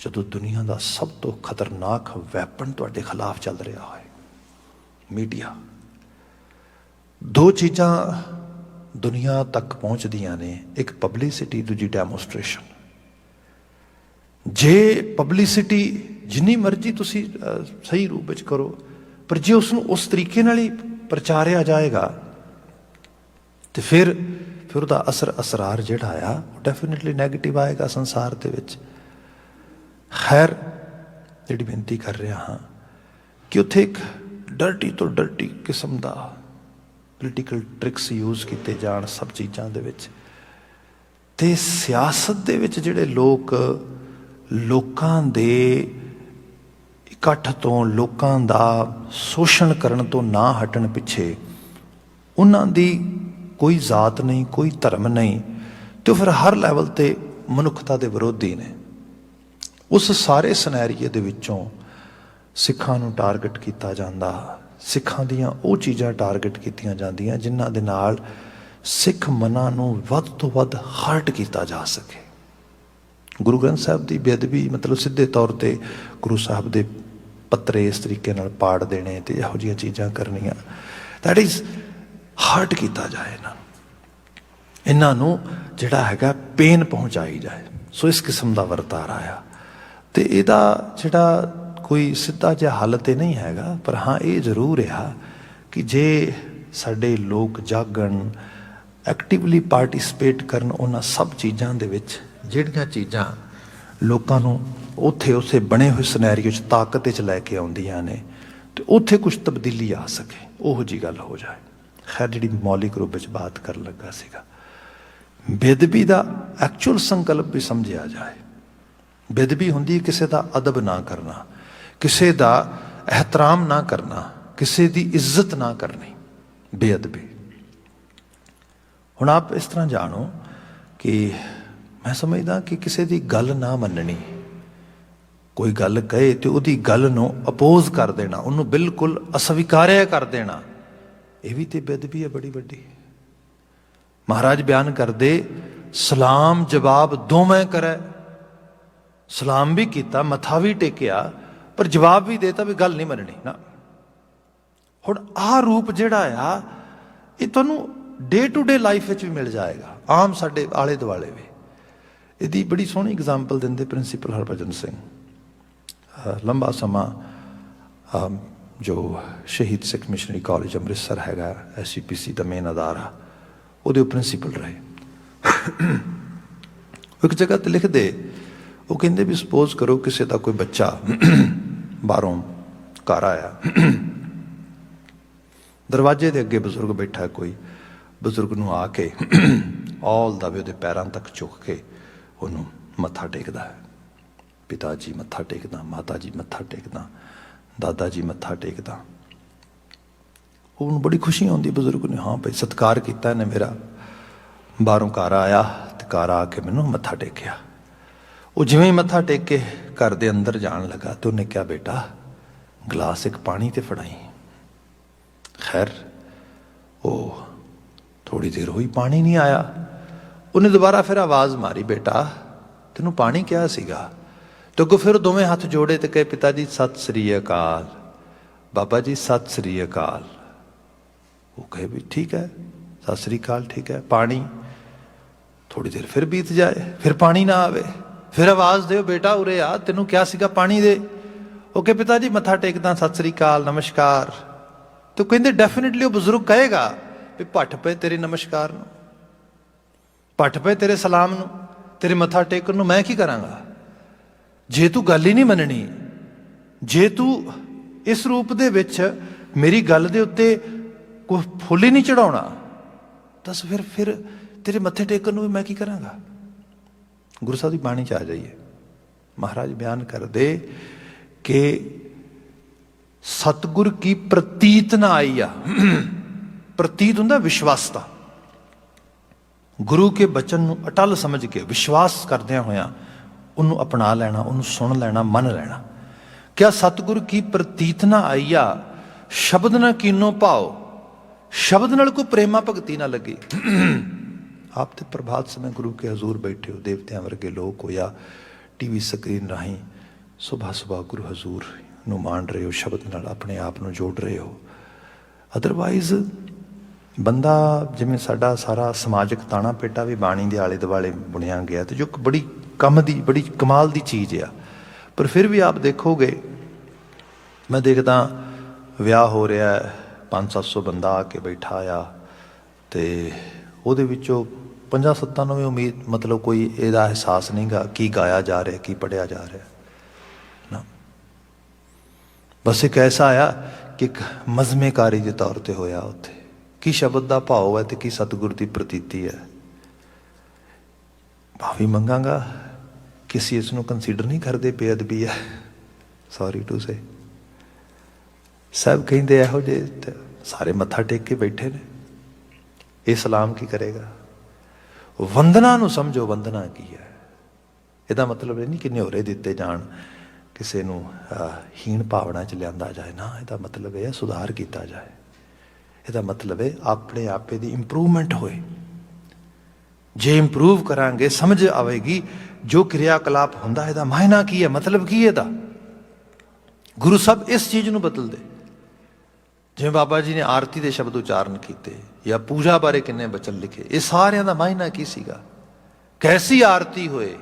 ਜਦੋਂ ਦੁਨੀਆ ਦਾ ਸਭ ਤੋਂ ਖਤਰਨਾਕ ਵੈਪਨ ਤੁਹਾਡੇ ਖਿਲਾਫ ਚੱਲ ਰਿਹਾ ਹੋਏ, ਮੀਡੀਆ। ਦੋ ਚੀਜ਼ਾਂ ਦੁਨੀਆ ਤੱਕ ਪਹੁੰਚਦੀਆਂ ਨੇ, ਇੱਕ ਪਬਲਿਸਿਟੀ, ਦੂਜੀ ਡੈਮੋਸਟ੍ਰੇਸ਼ਨ। ਜੇ ਪਬਲਿਸਿਟੀ ਜਿੰਨੀ ਮਰਜ਼ੀ ਤੁਸੀਂ ਸਹੀ ਰੂਪ ਵਿੱਚ ਕਰੋ, ਪਰ ਜੇ ਉਸਨੂੰ ਉਸ ਤਰੀਕੇ ਨਾਲ ਹੀ ਪ੍ਰਚਾਰਿਆ ਜਾਏਗਾ ਤੇ ਫਿਰ ਉਹਦਾ ਅਸਰਾਰ ਜਿਹੜਾ ਆ ਉਹ ਡੈਫੀਨੇਟਲੀ ਨੈਗੇਟਿਵ ਆਏਗਾ ਸੰਸਾਰ ਦੇ ਵਿੱਚ। ਖੈਰ, ਜਿਹੜੀ ਬੇਨਤੀ ਕਰ ਰਿਹਾ ਹਾਂ ਕਿ ਉੱਥੇ ਇੱਕ ਡਰਟੀ ਤੋਂ ਡਰਟੀ ਕਿਸਮ ਦਾ ਪੋਲੀਟੀਕਲ ਟ੍ਰਿਕਸ ਯੂਜ਼ ਕੀਤੇ ਜਾਣ ਸਭ ਚੀਜ਼ਾਂ ਦੇ ਵਿੱਚ, ਤੇ ਸਿਆਸਤ ਦੇ ਵਿੱਚ ਜਿਹੜੇ ਲੋਕਾਂ ਦੇ ਇਕੱਠ ਤੋਂ, ਲੋਕਾਂ ਦਾ ਸ਼ੋਸ਼ਣ ਕਰਨ ਤੋਂ ਨਾ ਹਟਣ ਪਿੱਛੇ ਉਹਨਾਂ ਦੀ ਕੋਈ ਜ਼ਾਤ ਨਹੀਂ, ਕੋਈ ਧਰਮ ਨਹੀਂ, ਤੇ ਉਹ ਫਿਰ ਹਰ ਲੈਵਲ ਤੇ ਮਨੁੱਖਤਾ ਦੇ ਵਿਰੋਧੀ ਨੇ। ਉਸ ਸਾਰੇ ਸਿਨੈਰੀਏ ਦੇ ਵਿੱਚੋਂ ਸਿੱਖਾਂ ਨੂੰ ਟਾਰਗੇਟ ਕੀਤਾ ਜਾਂਦਾ, ਸਿੱਖਾਂ ਦੀਆਂ ਉਹ ਚੀਜ਼ਾਂ ਟਾਰਗੇਟ ਕੀਤੀਆਂ ਜਾਂਦੀਆਂ ਜਿਨ੍ਹਾਂ ਦੇ ਨਾਲ ਸਿੱਖ ਮਨਾਂ ਨੂੰ ਵੱਧ ਤੋਂ ਵੱਧ ਹਰਟ ਕੀਤਾ ਜਾ ਸਕੇ। ਗੁਰੂ ਗ੍ਰੰਥ ਸਾਹਿਬ ਦੀ ਬੇਅਦਬੀ, ਮਤਲਬ ਸਿੱਧੇ ਤੌਰ ਤੇ ਗੁਰੂ ਸਾਹਿਬ ਦੇ ਪੱਤਰੇ ਇਸ ਤਰੀਕੇ ਨਾਲ ਪਾੜ ਦੇਣੇ ਤੇ ਇਹੋ ਜਿਹੀਆਂ ਚੀਜ਼ਾਂ ਕਰਨੀਆਂ, ਦੈਟ ਇਜ਼ ਹਰਟ ਕੀਤਾ ਜਾਏ ਇਹਨਾਂ ਨੂੰ ਜਿਹੜਾ ਹੈਗਾ ਪੇਨ ਪਹੁੰਚਾਈ ਜਾਏ। ਸੋ ਇਸ ਕਿਸਮ ਦਾ ਵਰਤਾਰਾ ਆ, ਤੇ ਇਹਦਾ ਜਿਹੜਾ ਕੋਈ ਸਿੱਧਾ ਜਿਹਾ ਹੱਲ ਤੇ ਨਹੀਂ ਹੈਗਾ, ਪਰ ਹਾਂ ਇਹ ਜ਼ਰੂਰ ਆ ਕਿ ਜੇ ਸਾਡੇ ਲੋਕ ਜਾਗਣ, ਐਕਟਿਵਲੀ ਪਾਰਟੀਸਪੇਟ ਕਰਨ ਉਹਨਾਂ ਸਭ ਚੀਜ਼ਾਂ ਦੇ ਵਿੱਚ ਜਿਹੜੀਆਂ ਚੀਜ਼ਾਂ ਲੋਕਾਂ ਨੂੰ ਉਸੇ ਬਣੇ ਹੋਏ ਸਿਨੈਰੀਓ 'ਚ ਤਾਕਤ 'ਚ ਲੈ ਕੇ ਆਉਂਦੀਆਂ ਨੇ, ਤੇ ਉੱਥੇ ਕੁਛ ਤਬਦੀਲੀ ਆ ਸਕੇ, ਉਹੋ ਜਿਹੀ ਗੱਲ ਹੋ ਜਾਏ। ਖੈਰ, ਜਿਹੜੀ ਮੌਲਿਕ ਰੂਪ ਵਿੱਚ ਬਾਤ ਕਰਨ ਲੱਗਾ ਸੀਗਾ, ਬੇਅਦਬੀ ਦਾ ਐਕਚੁਅਲ ਸੰਕਲਪ ਵੀ ਸਮਝਿਆ ਜਾਏ। ਬੇਅਦਬੀ ਹੁੰਦੀ ਕਿਸੇ ਦਾ ਅਦਬ ਨਾ ਕਰਨਾ, ਕਿਸੇ ਦਾ ਇਹਤਰਾਮ ਨਾ ਕਰਨਾ, ਕਿਸੇ ਦੀ ਇੱਜ਼ਤ ਨਾ ਕਰਨੀ, ਬੇਅਦਬੀ। ਹੁਣ ਆਪ ਇਸ ਤਰ੍ਹਾਂ ਜਾਣੋ ਕਿ ਮੈਂ ਸਮਝਦਾ ਕਿ ਕਿਸੇ ਦੀ ਗੱਲ ਨਾ ਮੰਨਣੀ, ਕੋਈ ਗੱਲ ਕਹੇ ਤੇ ਉਹਦੀ ਗੱਲ ਨੂੰ ਅਪੋਜ਼ ਕਰ ਦੇਣਾ, ਉਹਨੂੰ ਬਿਲਕੁਲ ਅਸਵੀਕਾਰਿਆ ਕਰ ਦੇਣਾ, ਇਹ ਵੀ ਤੇ ਬੇਅਦਬੀ ਹੈ ਬੜੀ ਵੱਡੀ। ਮਹਾਰਾਜ ਬਿਆਨ ਕਰਦੇ, ਸਲਾਮ ਜਵਾਬ ਦੋਵੇਂ ਕਰੇ। ਸਲਾਮ ਵੀ ਕੀਤਾ, ਮੱਥਾ ਵੀ ਟੇਕਿਆ, ਪਰ ਜਵਾਬ ਵੀ ਦੇਤਾ ਵੀ ਗੱਲ ਨਹੀਂ ਮੰਨਣੀ ਨਾ। ਹੁਣ ਆਹ ਰੂਪ ਜਿਹੜਾ ਆ ਇਹ ਤੁਹਾਨੂੰ ਡੇ ਟੂ ਡੇ ਲਾਈਫ ਵਿੱਚ ਵੀ ਮਿਲ ਜਾਏਗਾ, ਆਮ ਸਾਡੇ ਆਲੇ ਦੁਆਲੇ ਵੀ। ਇਹਦੀ ਬੜੀ ਸੋਹਣੀ ਐਗਜ਼ਾਮਪਲ ਦਿੰਦੇ ਪ੍ਰਿੰਸੀਪਲ ਹਰਭਜਨ ਸਿੰਘ। ਲੰਬਾ ਸਮਾਂ ਜੋ ਸ਼ਹੀਦ ਸਿੱਖ ਮਿਸ਼ਨਰੀ ਕਾਲਜ ਅੰਮ੍ਰਿਤਸਰ ਹੈਗਾ, SCPC ਦਾ ਮੇਨ ਅਦਾਰਾ, ਉਹਦੇ ਪ੍ਰਿੰਸੀਪਲ ਰਹੇ। ਇੱਕ ਜਗ੍ਹਾ ਤੇ ਲਿਖਦੇ, ਉਹ ਕਹਿੰਦੇ ਵੀ ਸਪੋਜ਼ ਕਰੋ ਕਿਸੇ ਦਾ ਕੋਈ ਬੱਚਾ ਬਾਹਰੋਂ ਘਰ ਆਇਆ, ਦਰਵਾਜ਼ੇ ਦੇ ਅੱਗੇ ਬਜ਼ੁਰਗ ਬੈਠਾ, ਕੋਈ ਬਜ਼ੁਰਗ ਨੂੰ ਆ ਕੇ ਔਲ ਦਾ ਵੀ ਉਹਦੇ ਪੈਰਾਂ ਤੱਕ ਝੁਕ ਕੇ ਉਹਨੂੰ ਮੱਥਾ ਟੇਕਦਾ ਹੈ। ਪਿਤਾ ਜੀ ਮੱਥਾ ਟੇਕਦਾ, ਮਾਤਾ ਜੀ ਮੱਥਾ ਟੇਕਦਾ, ਦਾਦਾ ਜੀ ਮੱਥਾ ਟੇਕਦਾ। ਉਹਨੂੰ ਬੜੀ ਖੁਸ਼ੀ ਆਉਂਦੀ ਬਜ਼ੁਰਗ ਨੂੰ, ਹਾਂ ਭਾਈ ਸਤਿਕਾਰ ਕੀਤਾ ਇਹਨੇ ਮੇਰਾ, ਬਾਹਰੋਂ ਘਰ ਆਇਆ ਤੇ ਘਰ ਆ ਕੇ ਮੈਨੂੰ ਮੱਥਾ ਟੇਕਿਆ। ਉਹ ਜਿਵੇਂ ਹੀ ਮੱਥਾ ਟੇਕ ਕੇ ਘਰ ਦੇ ਅੰਦਰ ਜਾਣ ਲੱਗਾ ਤੇ ਉਹਨੇ ਕਿਹਾ, ਬੇਟਾ ਗਲਾਸ ਇੱਕ ਪਾਣੀ ਤੇ ਫੜਾਈ। ਖੈਰ, ਉਹ ਥੋੜੀ ਦੇਰ ਹੋਈ, ਪਾਣੀ ਨਹੀਂ ਆਇਆ। ਉਹਨੇ ਦੁਬਾਰਾ ਫਿਰ ਆਵਾਜ਼ ਮਾਰੀ, ਬੇਟਾ ਤੈਨੂੰ ਪਾਣੀ ਕਿਹਾ ਸੀਗਾ। ਤੇ ਅੱਗੋਂ ਫਿਰ ਦੋਵੇਂ ਹੱਥ ਜੋੜੇ ਤੇ ਕਹੇ, ਪਿਤਾ ਜੀ ਸਤਿ ਸ੍ਰੀ ਅਕਾਲ, ਬਾਬਾ ਜੀ ਸਤਿ ਸ੍ਰੀ ਅਕਾਲ। ਉਹ ਕਹੇ ਵੀ ਠੀਕ ਹੈ, ਸਤਿ ਸ੍ਰੀ ਅਕਾਲ ਠੀਕ ਹੈ। ਪਾਣੀ, ਥੋੜੀ ਦੇਰ ਫਿਰ ਬੀਤ ਜਾਏ, ਫਿਰ ਪਾਣੀ ਨਾ ਆਵੇ, ਫਿਰ ਆਵਾਜ਼ ਦਿਓ, ਬੇਟਾ ਉਰੇ ਆ, ਤੈਨੂੰ ਕਿਹਾ ਸੀਗਾ ਪਾਣੀ ਦੇ। ਉਹ ਕਹੇ, ਪਿਤਾ ਜੀ ਮੱਥਾ ਟੇਕਦਾ, ਸਤਿ ਸ੍ਰੀ ਅਕਾਲ, ਨਮਸਕਾਰ। ਤੇ ਕਹਿੰਦੇ ਡੈਫੀਨੇਟਲੀ ਉਹ ਬਜ਼ੁਰਗ ਕਹੇਗਾ ਵੀ ਭੱਠ ਪਏ ਤੇਰੇ ਨਮਸਕਾਰ ਨੂੰ, ਭੱਠ ਪਏ ਤੇਰੇ ਸਲਾਮ ਨੂੰ, ਤੇਰੇ ਮੱਥਾ ਟੇਕਣ ਨੂੰ ਮੈਂ ਕੀ ਕਰਾਂਗਾ। ਜੇ ਤੂੰ ਗੱਲ ਹੀ ਨਹੀਂ ਮੰਨਣੀ, ਜੇ ਤੂੰ ਇਸ ਰੂਪ ਦੇ ਵਿੱਚ ਮੇਰੀ ਗੱਲ ਦੇ ਉੱਤੇ ਕੋਈ ਫੁੱਲ ਹੀ ਨਹੀਂ ਚੜਾਉਣਾ, ਦੱਸ ਫਿਰ ਤੇਰੇ ਮੱਥੇ ਟੇਕਣ ਨੂੰ ਵੀ ਮੈਂ ਕੀ ਕਰਾਂਗਾ। ਗੁਰੂ ਸਾਹਿਬ ਦੀ ਬਾਣੀ 'ਚ ਆ ਜਾਈਏ, ਮਹਾਰਾਜ ਬਿਆਨ ਕਰਦੇ ਕਿ ਸਤਿਗੁਰ ਕੀ ਪ੍ਰਤੀਤ ਨਾ ਆਈ ਆ। ਪ੍ਰਤੀਤ ਹੁੰਦਾ ਵਿਸ਼ਵਾਸਤਾ। ਗੁਰੂ ਕੇ ਬਚਨ ਨੂੰ ਅਟਲ ਸਮਝ ਕੇ ਵਿਸ਼ਵਾਸ ਕਰਦਿਆਂ ਹੋਇਆਂ ਉਹਨੂੰ ਅਪਣਾ ਲੈਣਾ, ਉਹਨੂੰ ਸੁਣ ਲੈਣਾ, ਮੰਨ ਲੈਣਾ। ਕਿਆ ਸਤਿਗੁਰ ਕੀ ਪ੍ਰਤੀਤ ਨਾ ਆਈਆ, ਸ਼ਬਦ ਨਾ ਕੀਨੋ ਭਾਓ, ਸ਼ਬਦ ਨਾਲ ਕੋਈ ਪ੍ਰੇਮਾ ਭਗਤੀ ਨਾ ਲੱਗੀ। ਆਪ ਤੇ ਪ੍ਰਭਾਤ ਸਮੇਂ ਗੁਰੂ ਕੇ ਹਜ਼ੂਰ ਬੈਠੇ ਹੋ, ਦੇਵਤਿਆਂ ਵਰਗੇ ਲੋਕ ਹੋ ਜਾਂ ਟੀਵੀ ਸਕਰੀਨ ਰਾਹੀਂ ਸੁਬਾਹ ਸੁਬਾਹ ਗੁਰੂ ਹਜ਼ੂਰ ਨੂੰ ਮਾਣ ਰਹੇ ਹੋ, ਸ਼ਬਦ ਨਾਲ ਆਪਣੇ ਆਪ ਨੂੰ ਜੋੜ ਰਹੇ ਹੋ। ਅਦਰਵਾਈਜ਼ ਬੰਦਾ ਜਿਵੇਂ ਸਾਡਾ ਸਾਰਾ ਸਮਾਜਿਕ ਤਾਣਾ ਪੇਟਾ ਵੀ ਬਾਣੀ ਦੇ ਆਲੇ ਦੁਆਲੇ ਬੁਣਿਆ ਗਿਆ, ਤੇ ਜੋ ਬੜੀ ਕੰਮ ਦੀ, ਬੜੀ ਕਮਾਲ ਦੀ ਚੀਜ਼ ਆ। ਪਰ ਫਿਰ ਵੀ ਆਪ ਦੇਖੋਗੇ, ਮੈਂ ਦੇਖਦਾ ਵਿਆਹ ਹੋ ਰਿਹਾ, 500-700 ਬੰਦਾ ਆ ਕੇ ਬੈਠਾ ਆ, ਤੇ ਉਹਦੇ ਵਿੱਚੋਂ 50-7 ਨੂੰ ਵੀ ਉਮੀਦ, ਮਤਲਬ ਕੋਈ ਇਹਦਾ ਅਹਿਸਾਸ ਨਹੀਂ ਗਾ ਕੀ ਗਾਇਆ ਜਾ ਰਿਹਾ, ਕੀ ਪੜ੍ਹਿਆ ਜਾ ਰਿਹਾ ਨਾ। ਬਸ ਇੱਕ ਐਸਾ ਆ ਕਿ ਇੱਕ ਮਜ਼ਮੇਕਾਰੀ ਦੇ ਤੌਰ ਤੇ ਹੋਇਆ ਉੱਥੇ, ਕੀ ਸ਼ਬਦ ਦਾ ਭਾਵ ਹੈ ਤੇ ਕੀ ਸਤਿਗੁਰ ਦੀ ਪ੍ਰਤੀਤੀ ਹੈ। ਮਾਫੀ ਮੰਗਾਂਗਾ ਕਿ ਅਸੀਂ ਇਸ ਨੂੰ ਕੰਸੀਡਰ ਨਹੀਂ ਕਰਦੇ, ਬੇਅਦਬੀ ਹੈ, ਸੌਰੀ ਟੂ ਸੇ। ਸਭ ਕਹਿੰਦੇ ਇਹੋ ਜਿਹੇ, ਸਾਰੇ ਮੱਥਾ ਟੇਕ ਕੇ ਬੈਠੇ ਨੇ, ਇਹ ਸਲਾਮ ਕੀ ਕਰੇਗਾ। ਵੰਦਨਾ ਨੂੰ ਸਮਝੋ, ਵੰਦਨਾ ਕੀ ਹੈ। ਇਹਦਾ ਮਤਲਬ ਇਹ ਨਹੀਂ ਕਿ ਨਿਹੋਰੇ ਦਿੱਤੇ ਜਾਣ, ਕਿਸੇ ਨੂੰ ਹੀਣ ਭਾਵਨਾ 'ਚ ਲਿਆਂਦਾ ਜਾਏ ਨਾ। ਇਹਦਾ ਮਤਲਬ ਇਹ ਹੈ ਸੁਧਾਰ ਕੀਤਾ ਜਾਏ। ਇਹਦਾ ਮਤਲਬ ਹੈ ਆਪਣੇ ਆਪੇ ਦੀ ਇੰਪਰੂਵਮੈਂਟ ਹੋਏ। ਜੇ ਇੰਪਰੂਵ ਕਰਾਂਗੇ ਸਮਝ ਆਵੇਗੀ ਜੋ ਕਿਰਿਆ ਕਲਾਪ ਹੁੰਦਾ, ਇਹਦਾ ਮਾਇਨਾ ਕੀ ਹੈ, ਮਤਲਬ ਕੀ ਇਹਦਾ। ਗੁਰੂ ਸਾਹਿਬ ਇਸ ਚੀਜ਼ ਨੂੰ ਬਦਲਦੇ। ਜਿਵੇਂ ਬਾਬਾ ਜੀ ਨੇ ਆਰਤੀ ਦੇ ਸ਼ਬਦ ਉਚਾਰਨ ਕੀਤੇ ਜਾਂ ਪੂਜਾ ਬਾਰੇ ਕਿੰਨੇ ਬਚਨ ਲਿਖੇ, ਇਹ ਸਾਰਿਆਂ ਦਾ ਮਾਇਨਾ ਕੀ ਸੀਗਾ, ਕੈਸੀ ਆਰਤੀ ਹੋਏ।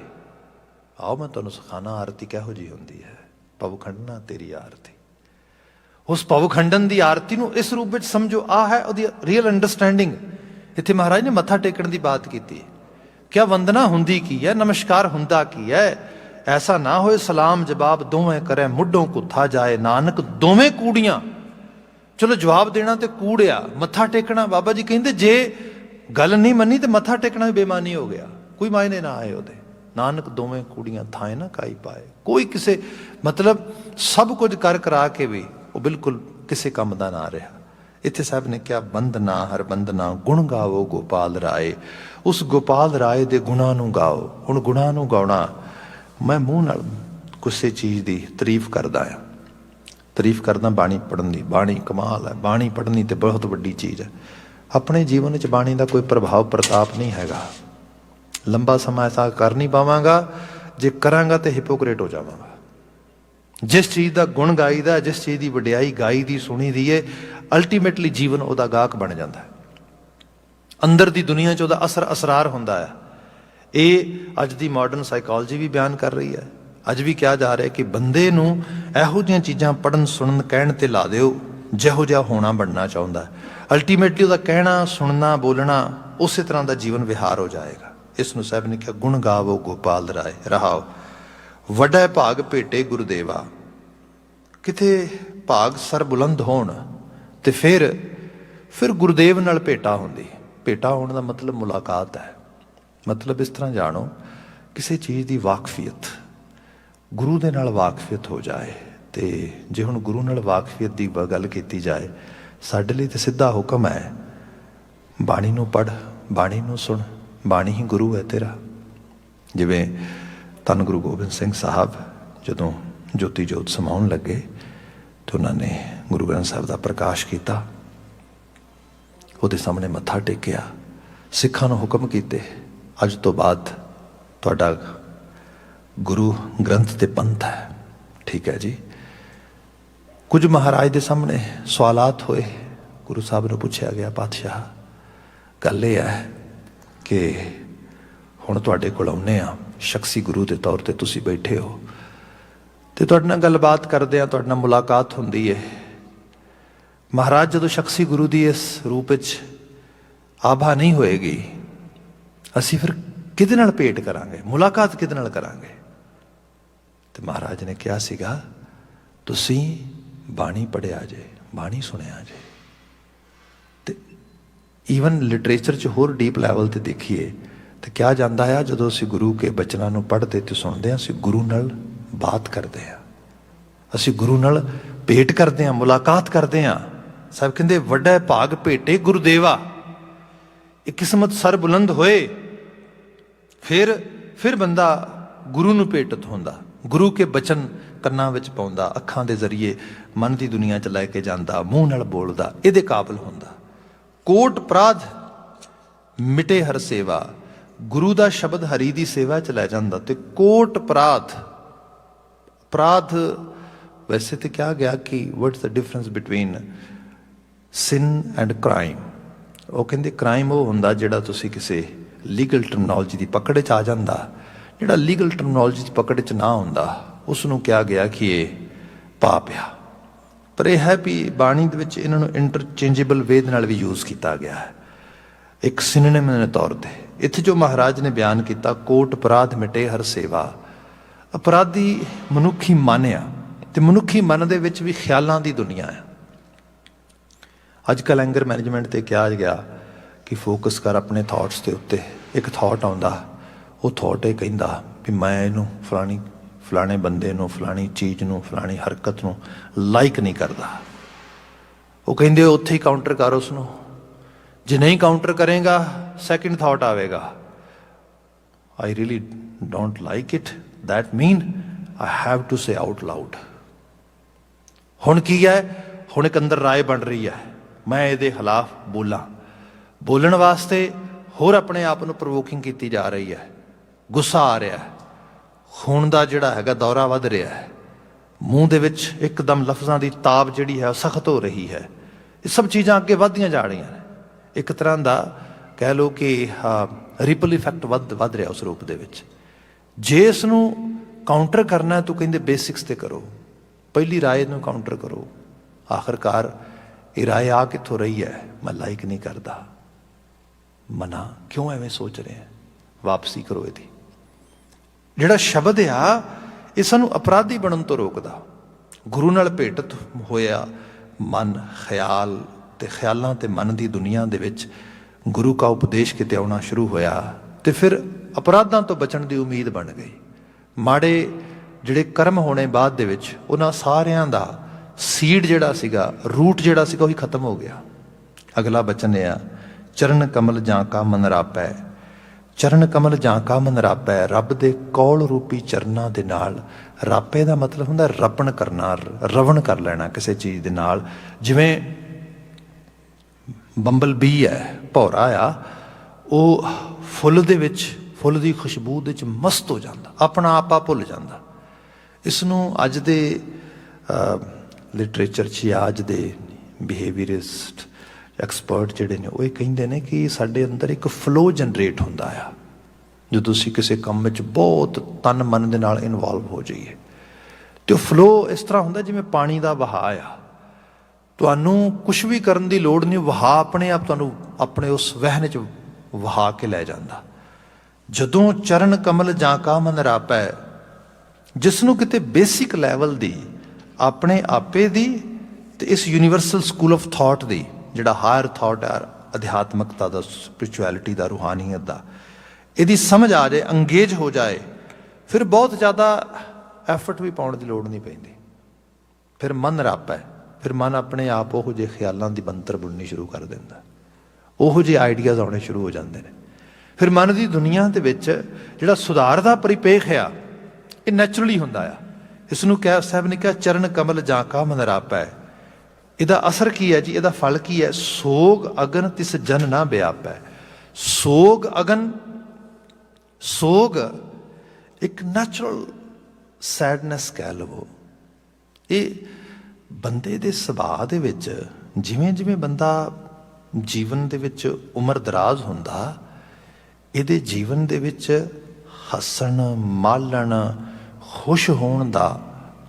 ਆਓ ਮੈਂ ਤੁਹਾਨੂੰ ਸਿਖਾਣਾ ਆਰਤੀ ਕਿਹੋ ਜਿਹੀ ਹੁੰਦੀ ਹੈ। ਭਵਖੰਡਨਾ ਤੇਰੀ ਆਰਤੀ। ਉਸ ਭਵਖੰਡਨ ਦੀ ਆਰਤੀ ਨੂੰ ਇਸ ਰੂਪ ਵਿੱਚ ਸਮਝੋ। ਆਹ ਹੈ ਉਹਦੀ ਰੀਅਲ ਅੰਡਰਸਟੈਂਡਿੰਗ। ਇੱਥੇ ਮਹਾਰਾਜ ਨੇ ਮੱਥਾ ਟੇਕਣ ਦੀ ਬਾਤ ਕੀਤੀ। ਕਿਆ ਵੰਦਨਾ ਹੁੰਦੀ ਕੀ ਹੈ, ਨਮਸਕਾਰ ਹੁੰਦਾ ਕੀ ਹੈ। ਐਸਾ ਨਾ ਹੋਏ ਸਲਾਮ ਜਵਾਬ ਦੋਵੇਂ ਕਰੇ, ਮੁੱਢੋਂ ਕੁੱਥਾ ਜਾਏ ਨਾਨਕ ਦੋਵੇਂ ਕੂੜੀਆਂ। ਚਲੋ ਜਵਾਬ ਦੇਣਾ ਤੇ ਕੂੜਿਆ, ਮੱਥਾ ਟੇਕਣਾ। ਬਾਬਾ ਜੀ ਕਹਿੰਦੇ ਜੇ ਗੱਲ ਨਹੀਂ ਮੰਨੀ ਤੇ ਮੱਥਾ ਟੇਕਣਾ ਵੀ ਬੇਮਾਨੀ ਹੋ ਗਿਆ, ਕੋਈ ਮਾਇਨੇ ਨਾ ਆਏ ਉਹਦੇ। ਨਾਨਕ ਦੋਵੇਂ ਕੂੜੀਆਂ ਥਾਏ ਨਾ ਕਾਈ ਪਾਏ। ਕੋਈ ਕਿਸੇ ਮਤਲਬ ਸਭ ਕੁਝ ਕਰ ਕਰਾ ਕੇ ਵੀ ਉਹ ਬਿਲਕੁਲ ਕਿਸੇ ਕੰਮ ਦਾ ਨਾ ਰਿਹਾ। ਇੱਥੇ ਸਾਹਿਬ ਨੇ ਕਿਹਾ ਬੰਦਨਾ ਹਰ ਬੰਦਨਾ ਗੁਣ ਗਾਵੋ ਗੋਪਾਲ ਰਾਏ। ਉਸ ਗੋਪਾਲ ਰਾਏ ਦੇ ਗੁਣਾਂ ਨੂੰ ਗਾਓ। ਹੁਣ ਗੁਣਾਂ ਨੂੰ ਗਾਉਣਾ, ਮੈਂ ਮੂੰਹ ਨਾਲ ਕਿਸੇ ਚੀਜ਼ ਦੀ ਤਾਰੀਫ ਕਰਦਾ ਆ, ਤਾਰੀਫ ਕਰਦਾ ਬਾਣੀ ਪੜ੍ਹਨ ਦੀ। ਬਾਣੀ ਕਮਾਲ ਹੈ, ਬਾਣੀ ਪੜ੍ਹਨੀ ਤੇ ਬਹੁਤ ਵੱਡੀ ਚੀਜ਼ ਹੈ। ਆਪਣੇ ਜੀਵਨ ਵਿੱਚ ਬਾਣੀ ਦਾ ਕੋਈ ਪ੍ਰਭਾਵ ਪ੍ਰਤਾਪ ਨਹੀਂ ਹੈਗਾ। ਲੰਬਾ ਸਮਾਂ ਐਸਾ ਕਰ ਨਹੀਂ ਪਾਵਾਂਗਾ, ਜੇ ਕਰਾਂਗਾ ਤੇ ਹਿਪੋਕਰੇਟ ਹੋ ਜਾਵਾਂਗਾ। ਜਿਸ ਚੀਜ਼ ਦਾ ਗੁਣ ਗਾਈਦਾ, ਜਿਸ ਚੀਜ਼ ਦੀ ਵਡਿਆਈ ਗਾਈ ਦੀ ਸੁਣੀ ਦੀ ਹੈ, ਅਲਟੀਮੇਟਲੀ ਜੀਵਨ ਉਹਦਾ ਗਾਹਕ ਬਣ ਜਾਂਦਾ ਹੈ। ਅੰਦਰ ਦੀ ਦੁਨੀਆ 'ਚ ਉਹਦਾ ਅਸਰਾਰ ਹੁੰਦਾ ਹੈ। ਇਹ ਅੱਜ ਦੀ ਮਾਡਰਨ ਸਾਈਕੋਲੋਜੀ ਵੀ ਬਿਆਨ ਕਰ ਰਹੀ ਹੈ। ਅੱਜ ਵੀ ਕਿਹਾ ਜਾ ਰਿਹਾ ਕਿ ਬੰਦੇ ਨੂੰ ਇਹੋ ਜਿਹੀਆਂ ਚੀਜ਼ਾਂ ਪੜ੍ਹਨ ਸੁਣਨ ਕਹਿਣ ਤੇ ਲਾ ਦਿਓ ਜਿਹੋ ਜਿਹਾ ਹੋਣਾ ਬਣਨਾ ਚਾਹੁੰਦਾ। ਅਲਟੀਮੇਟਲੀ ਉਹਦਾ ਕਹਿਣਾ ਸੁਣਨਾ ਬੋਲਣਾ ਉਸੇ ਤਰ੍ਹਾਂ ਦਾ ਜੀਵਨ ਵਿਹਾਰ ਹੋ ਜਾਏਗਾ। ਇਸ ਨੂੰ ਸਾਹਿਬ ਨੇ ਕਿਹਾ ਗੁਣ ਗਾਵੋ ਗੋਪਾਲ ਰਾਏ ਰਹਾਓ। ਵੱਡਾ ਭਾਗ ਭੇਟੇ ਗੁਰਦੇਵਾ। ਕਿਤੇ ਭਾਗ ਸਰ ਬੁਲੰਦ ਹੋਣ ਤੇ ਫਿਰ ਗੁਰਦੇਵ ਨਾਲ ਭੇਟਾ ਹੁੰਦੀ। ਭੇਟਾ ਹੋਣ ਦਾ ਮਤਲਬ ਮੁਲਾਕਾਤ ਹੈ। ਮਤਲਬ ਇਸ ਤਰ੍ਹਾਂ ਜਾਣੋ, ਕਿਸੇ ਚੀਜ਼ ਦੀ ਵਾਕਫੀਅਤ, ਗੁਰੂ ਦੇ ਨਾਲ ਵਾਕਫੀਅਤ ਹੋ ਜਾਏ। ਤੇ ਜੇ ਹੁਣ ਗੁਰੂ ਨਾਲ ਵਾਕਫੀਅਤ ਦੀ ਗੱਲ ਕੀਤੀ ਜਾਏ, ਸਾਡੇ ਲਈ ਤਾਂ ਸਿੱਧਾ ਹੁਕਮ ਹੈ ਬਾਣੀ ਨੂੰ ਪੜ੍ਹ, ਬਾਣੀ ਨੂੰ ਸੁਣ, ਬਾਣੀ ਹੀ ਗੁਰੂ ਹੈ ਤੇਰਾ। ਜਿਵੇਂ ਧੰਨ ਗੁਰੂ ਗੋਬਿੰਦ ਸਿੰਘ ਸਾਹਿਬ ਜਦੋਂ ਜੋਤੀ ਜੋਤ ਸਮਾਉਣ ਲੱਗੇ ਤੇ ਉਹਨਾਂ ਨੇ ਗੁਰੂ ਗ੍ਰੰਥ ਸਾਹਿਬ ਦਾ ਪ੍ਰਕਾਸ਼ ਕੀਤਾ, ਉਹਦੇ ਸਾਹਮਣੇ ਮੱਥਾ ਟੇਕਿਆ, ਸਿੱਖਾਂ ਨੂੰ ਹੁਕਮ ਕੀਤੇ ਅੱਜ ਤੋਂ ਬਾਅਦ ਤੁਹਾਡਾ ਗੁਰੂ ਗ੍ਰੰਥ ਤੇ ਪੰਥ ਹੈ। ਠੀਕ ਹੈ ਜੀ। ਕੁਝ ਮਹਾਰਾਜ ਦੇ ਸਾਹਮਣੇ ਸਵਾਲਾਤ ਹੋਏ। ਗੁਰੂ ਸਾਹਿਬ ਨੂੰ ਪੁੱਛਿਆ ਗਿਆ, ਪਾਤਸ਼ਾਹ ਗੱਲ ਇਹ ਹੈ ਕਿ ਹੁਣ ਤੁਹਾਡੇ ਕੋਲ ਆਉਂਦੇ ਆ, ਸ਼ਖਸੀ ਗੁਰੂ ਦੇ ਤੌਰ ਤੇ ਤੁਸੀਂ ਬੈਠੇ ਹੋ ਤੇ ਤੁਹਾਡੇ ਨਾਲ ਗੱਲਬਾਤ ਕਰਦੇ ਆ, ਤੁਹਾਡੇ ਨਾਲ ਮੁਲਾਕਾਤ ਹੁੰਦੀ ਹੈ। ਮਹਾਰਾਜ ਜਦੋਂ ਸ਼ਖਸੀ ਗੁਰੂ ਦੀ ਇਸ ਰੂਪ ਵਿੱਚ ਆਭਾ ਨਹੀਂ ਹੋਏਗੀ, ਅਸੀਂ ਫਿਰ ਕਿਹਦੇ ਨਾਲ ਭੇਟ ਕਰਾਂਗੇ, ਮੁਲਾਕਾਤ ਕਿਹਦੇ ਨਾਲ ਕਰਾਂਗੇ। ਤੇ ਮਹਾਰਾਜ ਨੇ ਕਿਹਾ ਸੀਗਾ ਤੁਸੀਂ ਬਾਣੀ ਪੜ੍ਹਿਆ ਜੇ, ਬਾਣੀ ਸੁਣਿਆ ਜੇ। ਤੇ ਈਵਨ ਲਿਟਰੇਚਰ 'ਚ ਹੋਰ ਡੀਪ ਲੈਵਲ ਤੇ ਦੇਖੀਏ ਤੇ ਕਿਹਾ ਜਾਂਦਾ ਆ ਜਦੋਂ ਅਸੀਂ ਗੁਰੂ ਕੇ ਬਚਨਾਂ ਨੂੰ ਪੜ੍ਹਦੇ ਤੇ ਸੁਣਦੇ ਹਾਂ, ਅਸੀਂ ਗੁਰੂ ਨਾਲ ਬਾਤ ਕਰਦੇ ਹਾਂ, ਅਸੀਂ ਗੁਰੂ ਨਾਲ ਭੇਟ ਕਰਦੇ ਹਾਂ, ਮੁਲਾਕਾਤ ਕਰਦੇ ਹਾਂ। ਸਾਹਿਬ ਕਹਿੰਦੇ ਵੱਡਾ ਭਾਗ ਭੇਟੇ ਗੁਰਦੇਵਾ। ਇਹ ਕਿਸਮਤ ਸਰ ਬੁਲੰਦ ਹੋਏ, ਫਿਰ ਬੰਦਾ ਗੁਰੂ ਨੂੰ ਭੇਟਤ ਹੁੰਦਾ, ਗੁਰੂ ਕੇ ਬਚਨ ਕੰਨਾਂ ਵਿੱਚ ਪਾਉਂਦਾ, ਅੱਖਾਂ ਦੇ ਜ਼ਰੀਏ ਮਨ ਦੀ ਦੁਨੀਆ 'ਚ ਲੈ ਕੇ ਜਾਂਦਾ, ਮੂੰਹ ਨਾਲ ਬੋਲਦਾ, ਇਹਦੇ ਕਾਬਿਲ ਹੁੰਦਾ। ਕੋਟ ਅਪਰਾਧ ਮਿਟੇ ਹਰ ਸੇਵਾ, ਗੁਰੂ ਦਾ ਸ਼ਬਦ ਹਰੀ ਦੀ ਸੇਵਾ 'ਚ ਲੈ ਜਾਂਦਾ। ਤੇ ਕੋਟ ਅਪਰਾਧ ਵੈਸੇ ਤੇ ਕਿਹਾ ਗਿਆ ਕਿ what's the difference between sin and crime. ਉਹ ਕਹਿੰਦੇ ਕ੍ਰਾਈਮ ਉਹ ਹੁੰਦਾ ਜਿਹੜਾ ਤੁਸੀਂ ਕਿਸੇ ਲੀਗਲ ਟਰਮਨੋਲੋਜੀ ਦੀ ਪਕੜ 'ਚ ਆ ਜਾਂਦਾ, ਜਿਹੜਾ ਲੀਗਲ ਟਰਮਨੋਲੋਜੀ ਦੀ ਪਕੜ 'ਚ ਨਾ ਹੁੰਦਾ ਉਸ ਨੂੰ ਕਿਹਾ ਗਿਆ ਕਿ ਇਹ ਪਾਪ ਆ। ਪਰ ਇਹ ਹੈ ਵੀ ਬਾਣੀ ਦੇ ਵਿੱਚ ਇਹਨਾਂ ਨੂੰ ਇੰਟਰਚੇਂਜੇਬਲ ਵੇ ਦੇ ਨਾਲ ਵੀ ਯੂਜ਼ ਕੀਤਾ ਗਿਆ ਹੈ, ਇੱਕ ਸਿਨੋਨਿਮ ਦੇ ਤੌਰ ਤੇ। ਇੱਥੇ ਜੋ ਮਹਾਰਾਜ ਨੇ ਬਿਆਨ ਕੀਤਾ, ਕੋਟ ਅਪਰਾਧ ਮਿਟੇ ਹਰ ਸੇਵਾ, ਅਪਰਾਧੀ ਮਨੁੱਖੀ ਮਨ ਆ, ਤੇ ਮਨੁੱਖੀ ਮਨ ਦੇ ਵਿੱਚ ਵੀ ਖਿਆਲਾਂ ਦੀ ਦੁਨੀਆ ਆ। ਅੱਜ ਕੱਲ੍ਹ ਐਂਗਰ ਮੈਨੇਜਮੈਂਟ ਤੇ ਕਿਹਾ ਗਿਆ ਕਿ ਫੋਕਸ ਕਰ ਆਪਣੇ ਥਾਟਸ ਦੇ ਉੱਤੇ। ਇੱਕ ਥਾਟ ਆਉਂਦਾ, ਉਹ ਥਾਟ ਇਹ ਕਹਿੰਦਾ ਵੀ ਮੈਂ ਇਹਨੂੰ ਫਲਾਣੇ ਬੰਦੇ ਨੂੰ, ਫਲਾਣੀ ਚੀਜ਼ ਨੂੰ, ਫਲਾਣੀ ਹਰਕਤ ਨੂੰ ਲਾਈਕ ਨਹੀਂ ਕਰਦਾ। ਉਹ ਕਹਿੰਦੇ ਉੱਥੇ ਹੀ ਕਾਊਂਟਰ ਕਰ ਉਸ ਨੂੰ, ਜੇ ਨਹੀਂ ਕਾਊਂਟਰ ਕਰੇਗਾ ਸੈਕਿੰਡ ਥਾਟ ਆਵੇਗਾ, I really don't like it, that mean I have to say out loud. ਹੁਣ ਕੀ ਹੈ, ਹੁਣ ਇੱਕ ਅੰਦਰ ਰਾਏ ਬਣ ਰਹੀ ਹੈ, ਮੈਂ ਇਹਦੇ ਖਿਲਾਫ ਬੋਲਾਂ। ਬੋਲਣ ਵਾਸਤੇ ਹੋਰ ਆਪਣੇ ਆਪ ਨੂੰ ਪ੍ਰੋਵੋਕਿੰਗ ਕੀਤੀ ਜਾ ਰਹੀ ਹੈ, ਗੁੱਸਾ ਆ ਰਿਹਾ, ਖੂਨ ਦਾ ਜਿਹੜਾ ਹੈਗਾ ਦੌਰਾ ਵੱਧ ਰਿਹਾ ਹੈ, ਮੂੰਹ ਦੇ ਵਿੱਚ ਇੱਕਦਮ ਲਫ਼ਜ਼ਾਂ ਦੀ ਤਾਬ ਜਿਹੜੀ ਹੈ ਉਹ ਸਖਤ ਹੋ ਰਹੀ ਹੈ। ਇਹ ਸਭ ਚੀਜ਼ਾਂ ਅੱਗੇ ਵੱਧਦੀਆਂ ਜਾ ਰਹੀਆਂ ਨੇ। ਇੱਕ ਤਰ੍ਹਾਂ ਦਾ ਕਹਿ ਲਓ ਕਿ ਰਿਪਲ ਇਫੈਕਟ ਵੱਧ ਰਿਹਾ ਉਸ ਰੂਪ ਦੇ ਵਿੱਚ। ਜੇ ਇਸ ਨੂੰ ਕਾਊਂਟਰ ਕਰਨਾ ਤਾਂ ਕਹਿੰਦੇ ਬੇਸਿਕਸ ਤੇ ਕਰੋ, ਪਹਿਲੀ ਰਾਏ ਨੂੰ ਕਾਊਂਟਰ ਕਰੋ। ਆਖਰਕਾਰ ਇਹ ਰਾਏ ਆ ਕਿੱਥੋਂ ਰਹੀ ਹੈ, ਮੈਂ ਲਾਈਕ ਨਹੀਂ ਕਰਦਾ, ਮਨਾ ਕਿਉਂ ਐਵੇਂ ਸੋਚ ਰਹੇ, ਵਾਪਸੀ ਕਰੋ ਇਹਦੀ। ਜਿਹੜਾ ਸ਼ਬਦ ਆ ਇਹ ਸਾਨੂੰ ਅਪਰਾਧੀ ਬਣਨ ਤੋਂ ਰੋਕਦਾ। ਗੁਰੂ ਨਾਲ ਭੇਟਤ ਹੋਇਆ ਮਨ, ਖਿਆਲ ਤੇ ਖਿਆਲਾਂ ਤੇ ਮਨ ਦੀ ਦੁਨੀਆ ਦੇ ਵਿੱਚ ਗੁਰੂ ਕਾ ਉਪਦੇਸ਼ ਕਿਤੇ ਆਉਣਾ ਸ਼ੁਰੂ ਹੋਇਆ ਤੇ ਫਿਰ ਅਪਰਾਧਾਂ ਤੋਂ ਬਚਣ ਦੀ ਉਮੀਦ ਬਣ ਗਈ। ਮਾੜੇ ਜਿਹੜੇ ਕਰਮ ਹੋਣੇ ਬਾਅਦ ਦੇ ਵਿੱਚ, ਉਹਨਾਂ ਸਾਰਿਆਂ ਦਾ ਸੀਡ ਜਿਹੜਾ ਸੀਗਾ, ਰੂਟ ਜਿਹੜਾ ਸੀਗਾ, ਉਹੀ ਖਤਮ ਹੋ ਗਿਆ। ਅਗਲਾ ਬਚਨ ਇਹ ਆ, ਚਰਨ ਕਮਲ ਜਾਂ ਕਾ ਮਨ ਰਾਪੈ। ਚਰਨ ਕਮਲ ਜਾਂ ਕਾ ਮਨ ਰਾਪੈ, ਰੱਬ ਦੇ ਕੌਲ ਰੂਪੀ ਚਰਨਾਂ ਦੇ ਨਾਲ। ਰਾਪੇ ਦਾ ਮਤਲਬ ਹੁੰਦਾ ਰਪਣ ਕਰਨਾ, ਰਵਣ ਕਰ ਲੈਣਾ ਕਿਸੇ ਚੀਜ਼ ਦੇ ਨਾਲ। ਜਿਵੇਂ ਬੰਬਲ ਬੀ ਹੈ, ਭੌਰਾ ਆ, ਉਹ ਫੁੱਲ ਦੇ ਵਿੱਚ, ਫੁੱਲ ਦੀ ਖੁਸ਼ਬੂ ਦੇ ਵਿੱਚ ਮਸਤ ਹੋ ਜਾਂਦਾ, ਆਪਣਾ ਆਪਾ ਭੁੱਲ ਜਾਂਦਾ। ਇਸ ਨੂੰ ਅੱਜ ਦੇ ਲਿਟਰੇਚਰ 'ਚ ਜਾਂ ਅੱਜ ਦੇ ਬਿਹੇਵੀਅਰਿਸਟ ਐਕਸਪਰਟ ਜਿਹੜੇ ਨੇ ਉਹ ਇਹ ਕਹਿੰਦੇ ਨੇ ਕਿ ਸਾਡੇ ਅੰਦਰ ਇੱਕ ਫਲੋ ਜਨਰੇਟ ਹੁੰਦਾ ਆ ਜਦੋਂ ਤੁਸੀਂ ਕਿਸੇ ਕੰਮ ਵਿੱਚ ਬਹੁਤ ਤਨ ਮਨ ਦੇ ਨਾਲ ਇਨਵੋਲਵ ਹੋ ਜਾਈਏ। ਤੇ ਉਹ ਫਲੋ ਇਸ ਤਰ੍ਹਾਂ ਹੁੰਦਾ ਜਿਵੇਂ ਪਾਣੀ ਦਾ ਵਹਾਅ ਆ, ਤੁਹਾਨੂੰ ਕੁਛ ਵੀ ਕਰਨ ਦੀ ਲੋੜ ਨਹੀਂ, ਵਹਾਅ ਆਪਣੇ ਆਪ ਤੁਹਾਨੂੰ ਆਪਣੇ ਉਸ ਵਹਿਣ 'ਚ ਵਹਾ ਕੇ ਲੈ ਜਾਂਦਾ। ਜਦੋਂ ਚਰਨ ਕਮਲ ਜਾਂ ਕਾ ਮਨ ਰਾਪੈ, ਜਿਸ ਨੂੰ ਕਿਤੇ ਬੇਸਿਕ ਲੈਵਲ ਦੀ ਆਪਣੇ ਆਪੇ ਦੀ ਤੇ ਇਸ ਯੂਨੀਵਰਸਲ ਸਕੂਲ ਆਫ ਥਾਟ ਦੀ, ਜਿਹੜਾ ਹਾਇਰ ਥਾਟ ਹੈ, ਅਧਿਆਤਮਕਤਾ ਦਾ, ਸਪਿਰਿਚੁਅਲਿਟੀ ਦਾ, ਰੂਹਾਨੀਅਤ ਦਾ, ਇਹਦੀ ਸਮਝ ਆ ਜਾਏ, ਅੰਗੇਜ ਹੋ ਜਾਏ, ਫਿਰ ਬਹੁਤ ਜ਼ਿਆਦਾ ਐਫਰਟ ਵੀ ਪਾਉਣ ਦੀ ਲੋੜ ਨਹੀਂ ਪੈਂਦੀ। ਫਿਰ ਮਨ ਰਾਪੈ, ਫਿਰ ਮਨ ਆਪਣੇ ਆਪ ਉਹੋ ਜਿਹੇ ਖਿਆਲਾਂ ਦੀ ਬਣਤਰ ਬੁਣਨੀ ਸ਼ੁਰੂ ਕਰ ਦਿੰਦਾ, ਉਹੋ ਜਿਹੇ ਆਈਡੀਆਜ਼ ਆਉਣੇ ਸ਼ੁਰੂ ਹੋ ਜਾਂਦੇ ਨੇ। ਫਿਰ ਮਨ ਦੀ ਦੁਨੀਆ ਦੇ ਵਿੱਚ ਜਿਹੜਾ ਸੁਧਾਰ ਦਾ ਪਰਿਪੇਖ ਆ, ਇਹ ਨੈਚੁਰਲੀ ਹੁੰਦਾ ਆ। ਇਸ ਨੂੰ ਕਹਿ ਸਾਹਿਬ ਨੇ ਕਿਹਾ, ਚਰਨ ਕਮਲ ਜਾਂ ਕਾ ਮਨ ਰਾਪੈ। ਇਹਦਾ ਅਸਰ ਕੀ ਹੈ ਜੀ, ਇਹਦਾ ਫਲ ਕੀ ਹੈ? ਸੋਗ ਅਗਨ ਤਿਸ ਜਨ ਨਾ ਵਿਆਪੈ। ਸੋਗ ਅਗਨ, ਸੋਗ ਇੱਕ ਨੈਚੁਰਲ ਸੈਡਨੈਸ ਕਹਿ ਲਵੋ। ਇਹ ਬੰਦੇ ਦੇ ਸੁਭਾਅ ਦੇ ਵਿੱਚ, ਜਿਵੇਂ ਜਿਵੇਂ ਬੰਦਾ ਜੀਵਨ ਦੇ ਵਿੱਚ ਉਮਰ ਦਰਾਜ਼ ਹੁੰਦਾ, ਇਹਦੇ ਜੀਵਨ ਦੇ ਵਿੱਚ ਹੱਸਣ, ਮਾਲਣ, ਖੁਸ਼ ਹੋਣ ਦਾ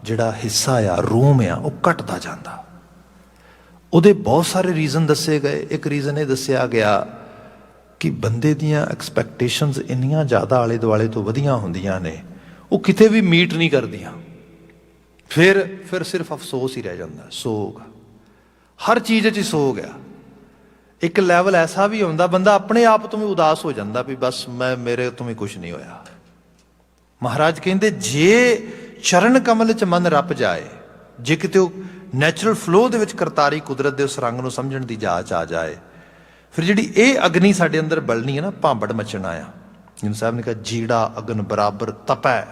ਜਿਹੜਾ ਹਿੱਸਾ ਆ, ਰੂਮ ਆ, ਉਹ ਘਟਦਾ ਜਾਂਦਾ। ਉਹਦੇ ਬਹੁਤ ਸਾਰੇ ਰੀਜ਼ਨ ਦੱਸੇ ਗਏ। ਇੱਕ ਰੀਜ਼ਨ ਇਹ ਦੱਸਿਆ ਗਿਆ ਕਿ ਬੰਦੇ ਦੀਆਂ ਐਕਸਪੈਕਟੇਸ਼ਨਸ ਇੰਨੀਆਂ ਜ਼ਿਆਦਾ ਆਲੇ ਦੁਆਲੇ ਤੋਂ ਵਧੀਆਂ ਹੁੰਦੀਆਂ ਨੇ, ਉਹ ਕਿਤੇ ਵੀ ਮੀਟ ਨਹੀਂ ਕਰਦੀਆਂ। ਫਿਰ ਸਿਰਫ ਅਫਸੋਸ ਹੀ ਰਹਿ ਜਾਂਦਾ, ਸੋਗ। ਹਰ ਚੀਜ਼ 'ਚ ਸੋਗ ਆ। ਇੱਕ ਲੈਵਲ ਐਸਾ ਵੀ ਹੁੰਦਾ, ਬੰਦਾ ਆਪਣੇ ਆਪ ਤੋਂ ਵੀ ਉਦਾਸ ਹੋ ਜਾਂਦਾ ਵੀ ਬਸ ਮੇਰੇ ਤੋਂ ਵੀ ਕੁਛ ਨਹੀਂ ਹੋਇਆ। ਮਹਾਰਾਜ ਕਹਿੰਦੇ, ਜੇ ਚਰਨ ਕਮਲ 'ਚ ਮਨ ਰੱਪ ਜਾਏ, ਜੇ ਕਿਤੇ ਉਹ ਨੈਚੁਰਲ ਫਲੋ ਦੇ ਵਿੱਚ ਕਰਤਾਰੀ ਕੁਦਰਤ ਦੇ ਉਸ ਰੰਗ ਨੂੰ ਸਮਝਣ ਦੀ ਜਾਚ ਆ ਜਾਏ, ਫਿਰ ਜਿਹੜੀ ਇਹ ਅਗਨੀ ਸਾਡੇ ਅੰਦਰ ਬਲਣੀ ਹੈ ਨਾ, ਭਾਂਬੜ ਮਚਣਾ ਆ। ਜਿਵੇਂ ਸਾਹਿਬ ਨੇ ਕਿਹਾ ਜੀੜਾ ਅਗਨ ਬਰਾਬਰ ਤਪੈ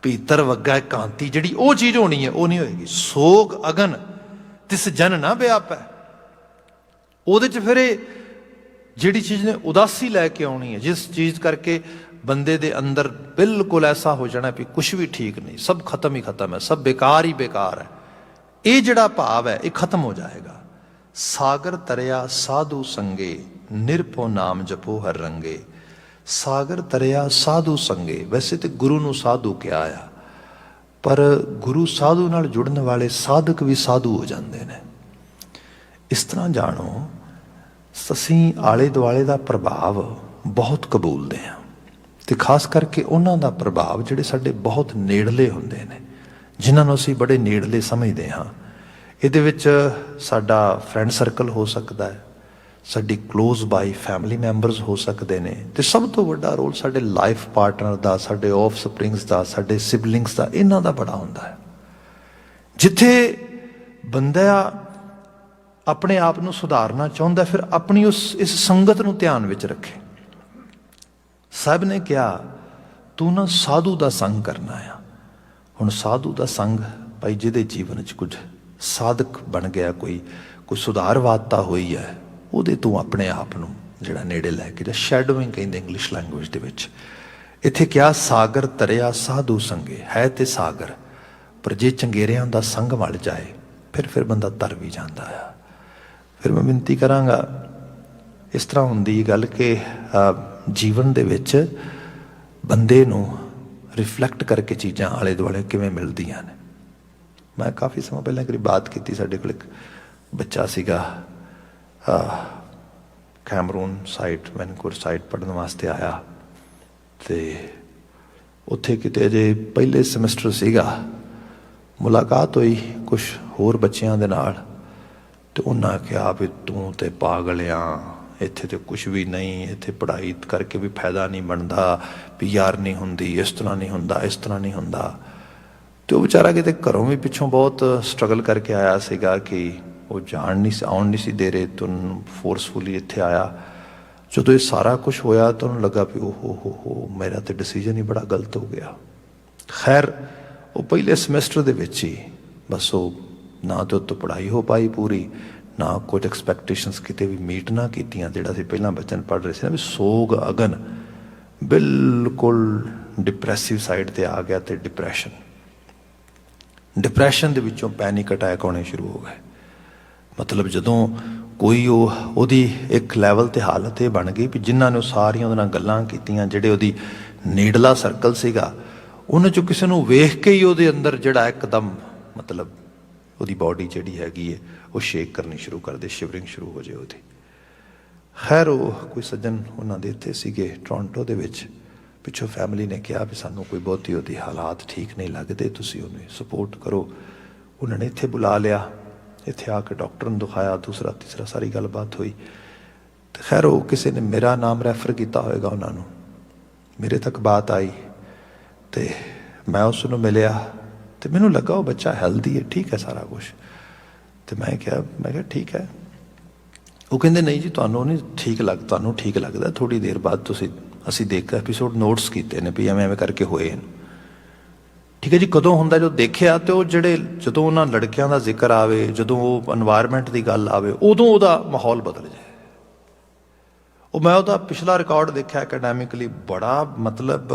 ਭੀਤਰ ਵੱਗੈ ਕਾਂਤੀ, ਜਿਹੜੀ ਉਹ ਚੀਜ਼ ਹੋਣੀ ਹੈ ਉਹ ਨਹੀਂ ਹੋਏਗੀ। ਸੋਗ ਅਗਨ ਤਿਸ ਜਨ ਨਾ ਵਿਆਪੈ, ਉਹਦੇ 'ਚ ਫਿਰ ਇਹ ਜਿਹੜੀ ਚੀਜ਼ ਨੇ ਉਦਾਸੀ ਲੈ ਕੇ ਆਉਣੀ ਹੈ, ਜਿਸ ਚੀਜ਼ ਕਰਕੇ ਬੰਦੇ ਦੇ ਅੰਦਰ ਬਿਲਕੁਲ ਐਸਾ ਹੋ ਜਾਣਾ ਵੀ ਕੁਛ ਵੀ ਠੀਕ ਨਹੀਂ, ਸਭ ਖਤਮ ਹੀ ਖਤਮ ਹੈ, ਸਭ ਬੇਕਾਰ ਹੀ ਬੇਕਾਰ ਹੈ, ਇਹ ਜਿਹੜਾ ਭਾਵ ਹੈ ਇਹ ਖਤਮ ਹੋ ਜਾਏਗਾ। ਸਾਗਰ ਤਰਿਆ ਸਾਧੂ ਸੰਗੇ ਨਿਰਭਉ ਨਾਮ ਜਪੋ ਹਰ ਰੰਗੇ। ਸਾਗਰ ਤਰਿਆ ਸਾਧੂ ਸੰਗੇ, ਵੈਸੇ ਤੇ ਗੁਰੂ ਨੂੰ ਸਾਧੂ ਕਿਹਾ ਆ, ਪਰ ਗੁਰੂ ਸਾਧੂ ਨਾਲ ਜੁੜਨ ਵਾਲੇ ਸਾਧਕ ਵੀ ਸਾਧੂ ਹੋ ਜਾਂਦੇ ਨੇ। ਇਸ ਤਰ੍ਹਾਂ ਜਾਣੋ, ਅਸੀਂ ਆਲੇ ਦੁਆਲੇ ਦਾ ਪ੍ਰਭਾਵ ਬਹੁਤ ਕਬੂਲਦੇ ਹਾਂ, ਤੇ ਖਾਸ ਕਰਕੇ ਉਹਨਾਂ ਦਾ ਪ੍ਰਭਾਵ ਜਿਹੜੇ ਸਾਡੇ ਬਹੁਤ ਨੇੜਲੇ ਹੁੰਦੇ ਨੇ, ਜਿਨ੍ਹਾਂ ਨੂੰ ਅਸੀਂ ਬੜੇ ਨੇੜਲੇ ਸਮਝਦੇ ਹਾਂ। ਇਹਦੇ ਵਿੱਚ ਸਾਡਾ ਫਰੈਂਡ ਸਰਕਲ ਹੋ ਸਕਦਾ ਹੈ, ਸਾਡੀ ਕਲੋਜ਼ ਬਾਈ ਫੈਮਿਲੀ ਮੈਂਬਰਸ ਹੋ ਸਕਦੇ ਨੇ, ਤੇ ਸਭ ਤੋਂ ਵੱਡਾ ਰੋਲ ਸਾਡੇ ਲਾਈਫ ਪਾਰਟਨਰ ਦਾ, ਸਾਡੇ ਆਫ ਸਪਰਿੰਗਸ ਦਾ, ਸਾਡੇ ਸਿਬਲਿੰਗਸ ਦਾ, ਇਹਨਾਂ ਦਾ ਬੜਾ ਹੁੰਦਾ ਹੈ। ਜਿੱਥੇ ਬੰਦਾ ਆਪਣੇ ਆਪ ਨੂੰ ਸੁਧਾਰਨਾ ਚਾਹੁੰਦਾ, ਫਿਰ ਆਪਣੀ ਇਸ ਸੰਗਤ ਨੂੰ ਧਿਆਨ ਵਿੱਚ ਰੱਖੇ। ਸਾਹਿਬ ਨੇ ਕਿਹਾ ਤੂੰ ਨਾ ਸਾਧੂ ਦਾ ਸੰਗ ਕਰਨਾ ਆ। ਹੁਣ ਸਾਧੂ ਦਾ ਸੰਗ ਭਾਈ ਜਿਹਦੇ ਜੀਵਨ 'ਚ ਕੁਝ ਸਾਧਕ ਬਣ ਗਿਆ, ਕੋਈ ਸੁਧਾਰਵਾਦਤਾ ਹੋਈ ਹੈ, ਉਹਦੇ ਤੋਂ ਆਪਣੇ ਆਪ ਨੂੰ ਜਿਹੜਾ ਨੇੜੇ ਲੈ ਕੇ ਜਾ। ਸ਼ੈਡੋਇੰਗ ਕਹਿੰਦੇ ਇੰਗਲਿਸ਼ ਲੈਂਗੁਏਜ ਦੇ ਵਿੱਚ। ਇੱਥੇ ਕਿਹਾ ਸਾਗਰ ਤਰਿਆ ਸਾਧੂ ਸੰਗੇ, ਹੈ ਤੇ ਸਾਗਰ, ਪਰ ਜੇ ਚੰਗੇਰਿਆਂ ਦਾ ਸੰਗ ਮਲ ਜਾਏ ਫਿਰ ਬੰਦਾ ਤਰ ਵੀ ਜਾਂਦਾ ਆ। ਫਿਰ ਮੈਂ ਬੇਨਤੀ ਕਰਾਂਗਾ, ਇਸ ਤਰ੍ਹਾਂ ਹੁੰਦੀ ਗੱਲ ਕਿ ਜੀਵਨ ਦੇ ਵਿੱਚ ਬੰਦੇ ਨੂੰ ਰਿਫਲੈਕਟ ਕਰਕੇ ਚੀਜ਼ਾਂ ਆਲੇ ਦੁਆਲੇ ਕਿਵੇਂ ਮਿਲਦੀਆਂ ਨੇ। ਮੈਂ ਕਾਫੀ ਸਮਾਂ ਪਹਿਲਾਂ ਇੱਕ ਬਾਤ ਕੀਤੀ, ਸਾਡੇ ਕੋਲ ਇੱਕ ਬੱਚਾ ਸੀਗਾ ਕੈਮਰੂਨ ਸਾਈਡ, ਵੈਨਕੂਵਰ ਸਾਈਡ ਪੜ੍ਹਨ ਵਾਸਤੇ ਆਇਆ, ਅਤੇ ਉੱਥੇ ਕਿਤੇ ਅਜੇ ਪਹਿਲੇ ਸਮੈਸਟਰ ਸੀਗਾ, ਮੁਲਾਕਾਤ ਹੋਈ ਕੁਛ ਹੋਰ ਬੱਚਿਆਂ ਦੇ ਨਾਲ, ਅਤੇ ਉਹਨਾਂ ਕਿਹਾ ਵੀ ਤੂੰ ਤੇ ਪਾਗਲ ਆ, ਇੱਥੇ ਤੇ ਕੁਛ ਵੀ ਨਹੀਂ, ਇੱਥੇ ਪੜ੍ਹਾਈ ਕਰਕੇ ਵੀ ਫਾਇਦਾ ਨਹੀਂ ਬਣਦਾ, ਵੀ ਯਾਰ ਨਹੀਂ ਹੁੰਦੀ, ਇਸ ਤਰ੍ਹਾਂ ਨਹੀਂ ਹੁੰਦਾ, ਇਸ ਤਰ੍ਹਾਂ ਨਹੀਂ ਹੁੰਦਾ। ਅਤੇ ਉਹ ਵਿਚਾਰਾ ਕਿਤੇ ਘਰੋਂ ਵੀ ਪਿੱਛੋਂ ਬਹੁਤ ਸਟਰਗਲ ਕਰਕੇ ਆਇਆ ਸੀਗਾ ਕਿ ਉਹ ਆਉਣ ਨਹੀਂ ਸੀ ਦੇ ਰਹੇ, ਤੁਹਾਨੂੰ ਫੋਰਸਫੁਲੀ ਇੱਥੇ ਆਇਆ। ਜਦੋਂ ਇਹ ਸਾਰਾ ਕੁਛ ਹੋਇਆ ਤਾਂ ਉਹਨੂੰ ਲੱਗਾ ਵੀ ਓ ਮੇਰਾ ਤਾਂ ਡਿਸੀਜ਼ਨ ਹੀ ਬੜਾ ਗਲਤ ਹੋ ਗਿਆ। ਖੈਰ ਉਹ ਪਹਿਲੇ ਸਮੈਸਟਰ ਦੇ ਵਿੱਚ ਹੀ ਬਸ ਉਹ ਨਾ ਤਾਂ ਉੱਤੋਂ ਪੜ੍ਹਾਈ ਹੋ ਪਾਈ ਪੂਰੀ, ਨਾ ਕੁਝ ਐਕਸਪੈਕਟੇਸ਼ਨਸ ਕਿਤੇ ਵੀ ਮੀਟ ਨਾ ਕੀਤੀਆਂ। ਜਿਹੜਾ ਅਸੀਂ ਪਹਿਲਾਂ ਬੱਚਨ ਪੜ੍ਹ ਰਹੇ ਸੀ ਨਾ ਵੀ ਸੋਗ ਅਗਨ, ਬਿਲਕੁਲ ਡਿਪਰੈਸਿਵ ਸਾਈਡ 'ਤੇ ਆ ਗਿਆ, ਅਤੇ ਡਿਪਰੈਸ਼ਨ ਦੇ ਵਿੱਚੋਂ ਪੈਨਿਕ ਅਟੈਕ ਆਉਣੇ ਸ਼ੁਰੂ ਹੋ ਗਏ। ਮਤਲਬ ਜਦੋਂ ਕੋਈ ਉਹਦੀ ਇੱਕ ਲੈਵਲ 'ਤੇ ਹਾਲਤ ਇਹ ਬਣ ਗਈ ਵੀ ਜਿਨ੍ਹਾਂ ਨੇ ਉਹ ਸਾਰੀਆਂ ਉਹਦੇ ਨਾਲ ਗੱਲਾਂ ਕੀਤੀਆਂ, ਜਿਹੜੇ ਉਹਦੀ ਨੇੜਲਾ ਸਰਕਲ ਸੀਗਾ, ਉਹਨਾਂ 'ਚੋਂ ਕਿਸੇ ਨੂੰ ਵੇਖ ਕੇ ਹੀ ਉਹਦੇ ਅੰਦਰ ਜਿਹੜਾ ਇੱਕਦਮ ਮਤਲਬ ਉਹਦੀ ਬਾਡੀ ਜਿਹੜੀ ਹੈਗੀ ਹੈ ਉਹ ਸ਼ੇਕ ਕਰਨੀ ਸ਼ੁਰੂ ਕਰ ਦੇ, ਸ਼ਿਵਰਿੰਗ ਸ਼ੁਰੂ ਹੋ ਜਾਏ ਉਹਦੀ। ਖੈਰ ਉਹ ਕੋਈ ਸੱਜਣ ਉਹਨਾਂ ਦੇ ਇੱਥੇ ਸੀਗੇ ਟੋਰਾਂਟੋ ਦੇ ਵਿੱਚ, ਪਿੱਛੋਂ ਫੈਮਿਲੀ ਨੇ ਕਿਹਾ ਵੀ ਸਾਨੂੰ ਕੋਈ ਬਹੁਤੀ ਉਹਦੀ ਹਾਲਾਤ ਠੀਕ ਨਹੀਂ ਲੱਗਦੇ, ਤੁਸੀਂ ਉਹਨੂੰ ਸਪੋਰਟ ਕਰੋ। ਉਹਨਾਂ ਨੇ ਇੱਥੇ ਬੁਲਾ ਲਿਆ, ਇੱਥੇ ਆ ਕੇ ਡਾਕਟਰ ਨੂੰ ਦਿਖਾਇਆ, ਦੂਸਰਾ ਤੀਸਰਾ ਸਾਰੀ ਗੱਲਬਾਤ ਹੋਈ। ਅਤੇ ਖੈਰ ਉਹ ਕਿਸੇ ਨੇ ਮੇਰਾ ਨਾਮ ਰੈਫਰ ਕੀਤਾ ਹੋਏਗਾ ਉਹਨਾਂ ਨੂੰ, ਮੇਰੇ ਤੱਕ ਬਾਤ ਆਈ, ਅਤੇ ਮੈਂ ਉਸ ਨੂੰ ਮਿਲਿਆ, ਅਤੇ ਮੈਨੂੰ ਲੱਗਾ ਉਹ ਬੱਚਾ ਹੈਲਦੀ ਹੈ, ਠੀਕ ਹੈ ਸਾਰਾ ਕੁਛ। ਅਤੇ ਮੈਂ ਕਿਹਾ ਠੀਕ ਹੈ। ਉਹ ਕਹਿੰਦੇ ਨਹੀਂ ਜੀ ਤੁਹਾਨੂੰ ਠੀਕ ਲੱਗਦਾ, ਥੋੜ੍ਹੀ ਦੇਰ ਬਾਅਦ ਅਸੀਂ ਦੇਖ ਕੇ ਐਪੀਸੋਡ ਨੋਟਸ ਕੀਤੇ ਨੇ ਵੀ ਐਵੇਂ ਕਰਕੇ ਹੋਏ ਹਨ। ਠੀਕ ਹੈ ਜੀ, ਕਦੋਂ ਹੁੰਦਾ ਜਦੋਂ ਦੇਖਿਆ, ਅਤੇ ਉਹ ਜਦੋਂ ਉਹਨਾਂ ਲੜਕਿਆਂ ਦਾ ਜ਼ਿਕਰ ਆਵੇ, ਜਦੋਂ ਉਹ এনवायरमेंट ਦੀ ਗੱਲ ਆਵੇ, ਉਦੋਂ ਉਹਦਾ ਮਾਹੌਲ ਬਦਲ ਜਾਏ। ਮੈਂ ਉਹਦਾ ਪਿਛਲਾ ਰਿਕਾਰਡ ਦੇਖਿਆ ਅਕੈਡੈਮਿਕਲੀ, ਬੜਾ ਮਤਲਬ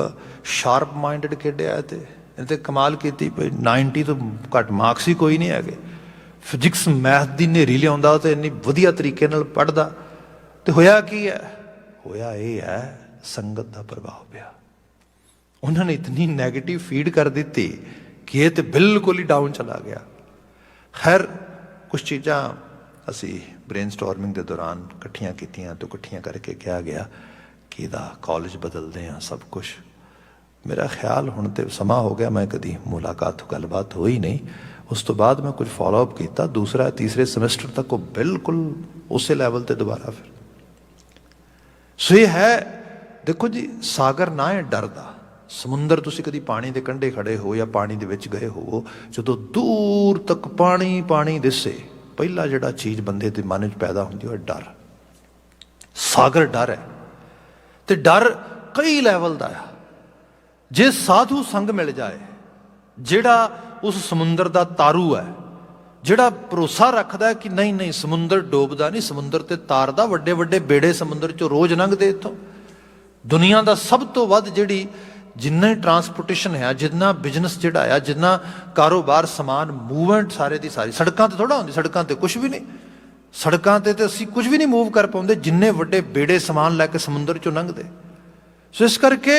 ਸ਼ਾਰਪ ਮਾਈਂਡਡ ਖੇਡਿਆ, ਤੇ ਕਮਾਲ ਕੀਤੀ। 90 ਤੋਂ ਘੱਟ ਮਾਰਕਸ ਹੀ ਕੋਈ ਨਹੀਂ ਹੈਗੇ। ਫਿਜ਼ਿਕਸ ਮੈਥ ਦੀ ਨੇਰੀ ਲਿਆਉਂਦਾ, ਤੇ ਇੰਨੀ ਵਧੀਆ ਤਰੀਕੇ ਨਾਲ ਪੜ੍ਹਦਾ। ਅਤੇ ਹੋਇਆ ਕੀ ਹੈ? ਹੋਇਆ ਇਹ ਹੈ ਸੰਗਤ ਦਾ ਪ੍ਰਭਾਵ ਪਿਆ। ਉਹਨਾਂ ਨੇ ਇਤਨੀ ਨੈਗੇਟਿਵ ਫੀਡ ਕਰ ਦਿੱਤੀ ਕਿ ਇਹ ਤਾਂ ਬਿਲਕੁਲ ਹੀ ਡਾਊਨ ਚਲਾ ਗਿਆ। ਖੈਰ ਕੁਛ ਚੀਜ਼ਾਂ ਅਸੀਂ ਬ੍ਰੇਨ ਸਟੋਰਮਿੰਗ ਦੇ ਦੌਰਾਨ ਇਕੱਠੀਆਂ ਕੀਤੀਆਂ, ਅਤੇ ਇਕੱਠੀਆਂ ਕਰਕੇ ਕਿਹਾ ਗਿਆ ਕਿ ਇਹਦਾ ਕਾਲਜ ਬਦਲਦੇ ਹਾਂ ਸਭ ਕੁਛ। ਮੇਰਾ ਖਿਆਲ ਹੁਣ ਤਾਂ ਸਮਾਂ ਹੋ ਗਿਆ, ਮੈਂ ਕਦੀ ਮੁਲਾਕਾਤ ਗੱਲਬਾਤ ਹੋਈ ਨਹੀਂ। ਉਸ ਤੋਂ ਬਾਅਦ ਮੈਂ ਕੁਝ ਫੋਲੋਅਪ ਕੀਤਾ, ਦੂਸਰਾ ਤੀਸਰੇ ਸਮੈਸਟਰ ਤੱਕ ਉਹ ਬਿਲਕੁਲ ਉਸੇ ਲੈਵਲ 'ਤੇ ਦੁਬਾਰਾ ਫਿਰ। ਸੋ ਇਹ ਹੈ, ਦੇਖੋ ਜੀ, ਸਾਗਰ ਨਾ ਹੈ ਡਰ ਦਾ। ਸਮੁੰਦਰ, ਤੁਸੀਂ ਕਦੀ ਪਾਣੀ ਦੇ ਕੰਢੇ ਖੜੇ ਹੋ ਜਾਂ ਪਾਣੀ ਦੇ ਵਿੱਚ ਗਏ ਹੋ, ਜਦੋਂ ਦੂਰ ਤੱਕ ਪਾਣੀ ਦਿਸੇ, ਪਹਿਲਾ ਜਿਹੜਾ ਚੀਜ਼ ਬੰਦੇ ਦੇ ਮਨ 'ਚ ਪੈਦਾ ਹੁੰਦੀ ਉਹ ਡਰ। ਸਾਗਰ ਡਰ ਹੈ, ਤੇ ਡਰ ਕਈ ਲੈਵਲ ਦਾ ਆ। ਜੇ ਸਾਧੂ ਸੰਗ ਮਿਲ ਜਾਏ, ਜਿਹੜਾ ਉਸ ਸਮੁੰਦਰ ਦਾ ਤਾਰੂ ਹੈ, ਜਿਹੜਾ ਭਰੋਸਾ ਰੱਖਦਾ ਹੈ ਕਿ ਨਹੀਂ ਨਹੀਂ ਸਮੁੰਦਰ ਡੋਬਦਾ ਨਹੀਂ, ਸਮੁੰਦਰ ਤੇ ਤਾਰਦਾ, ਵੱਡੇ ਵੱਡੇ ਬੇੜੇ ਸਮੁੰਦਰ ਚੋਂ ਰੋਜ਼ ਲੰਘਦੇ ਇੱਥੋਂ। ਦੁਨੀਆ ਦਾ ਸਭ ਤੋਂ ਵੱਧ ਜਿਹੜੀ ਜਿੰਨਾ ਟਰਾਂਸਪੋਰਟੇਸ਼ਨ ਹੈ, ਜਿੰਨਾ ਬਿਜ਼ਨਸ ਜਿਹੜਾ ਆ, ਜਿੰਨਾ ਕਾਰੋਬਾਰ, ਸਮਾਨ ਮੂਵਮੈਂਟ ਸਾਰੇ ਦੀ ਸਾਰੀ ਸੜਕਾਂ ਤੇ ਥੋੜ੍ਹਾ ਹੁੰਦੀ, ਸੜਕਾਂ ਤੇ ਕੁਛ ਵੀ ਨਹੀਂ, ਸੜਕਾਂ ਤੇ ਅਸੀਂ ਕੁਝ ਵੀ ਨਹੀਂ ਮੂਵ ਕਰ ਪਾਉਂਦੇ, ਜਿੰਨੇ ਵੱਡੇ ਬੇੜੇ ਸਮਾਨ ਲੈ ਕੇ ਸਮੁੰਦਰ ਚੋਂ ਲੰਘਦੇ। ਸੋ ਇਸ ਕਰਕੇ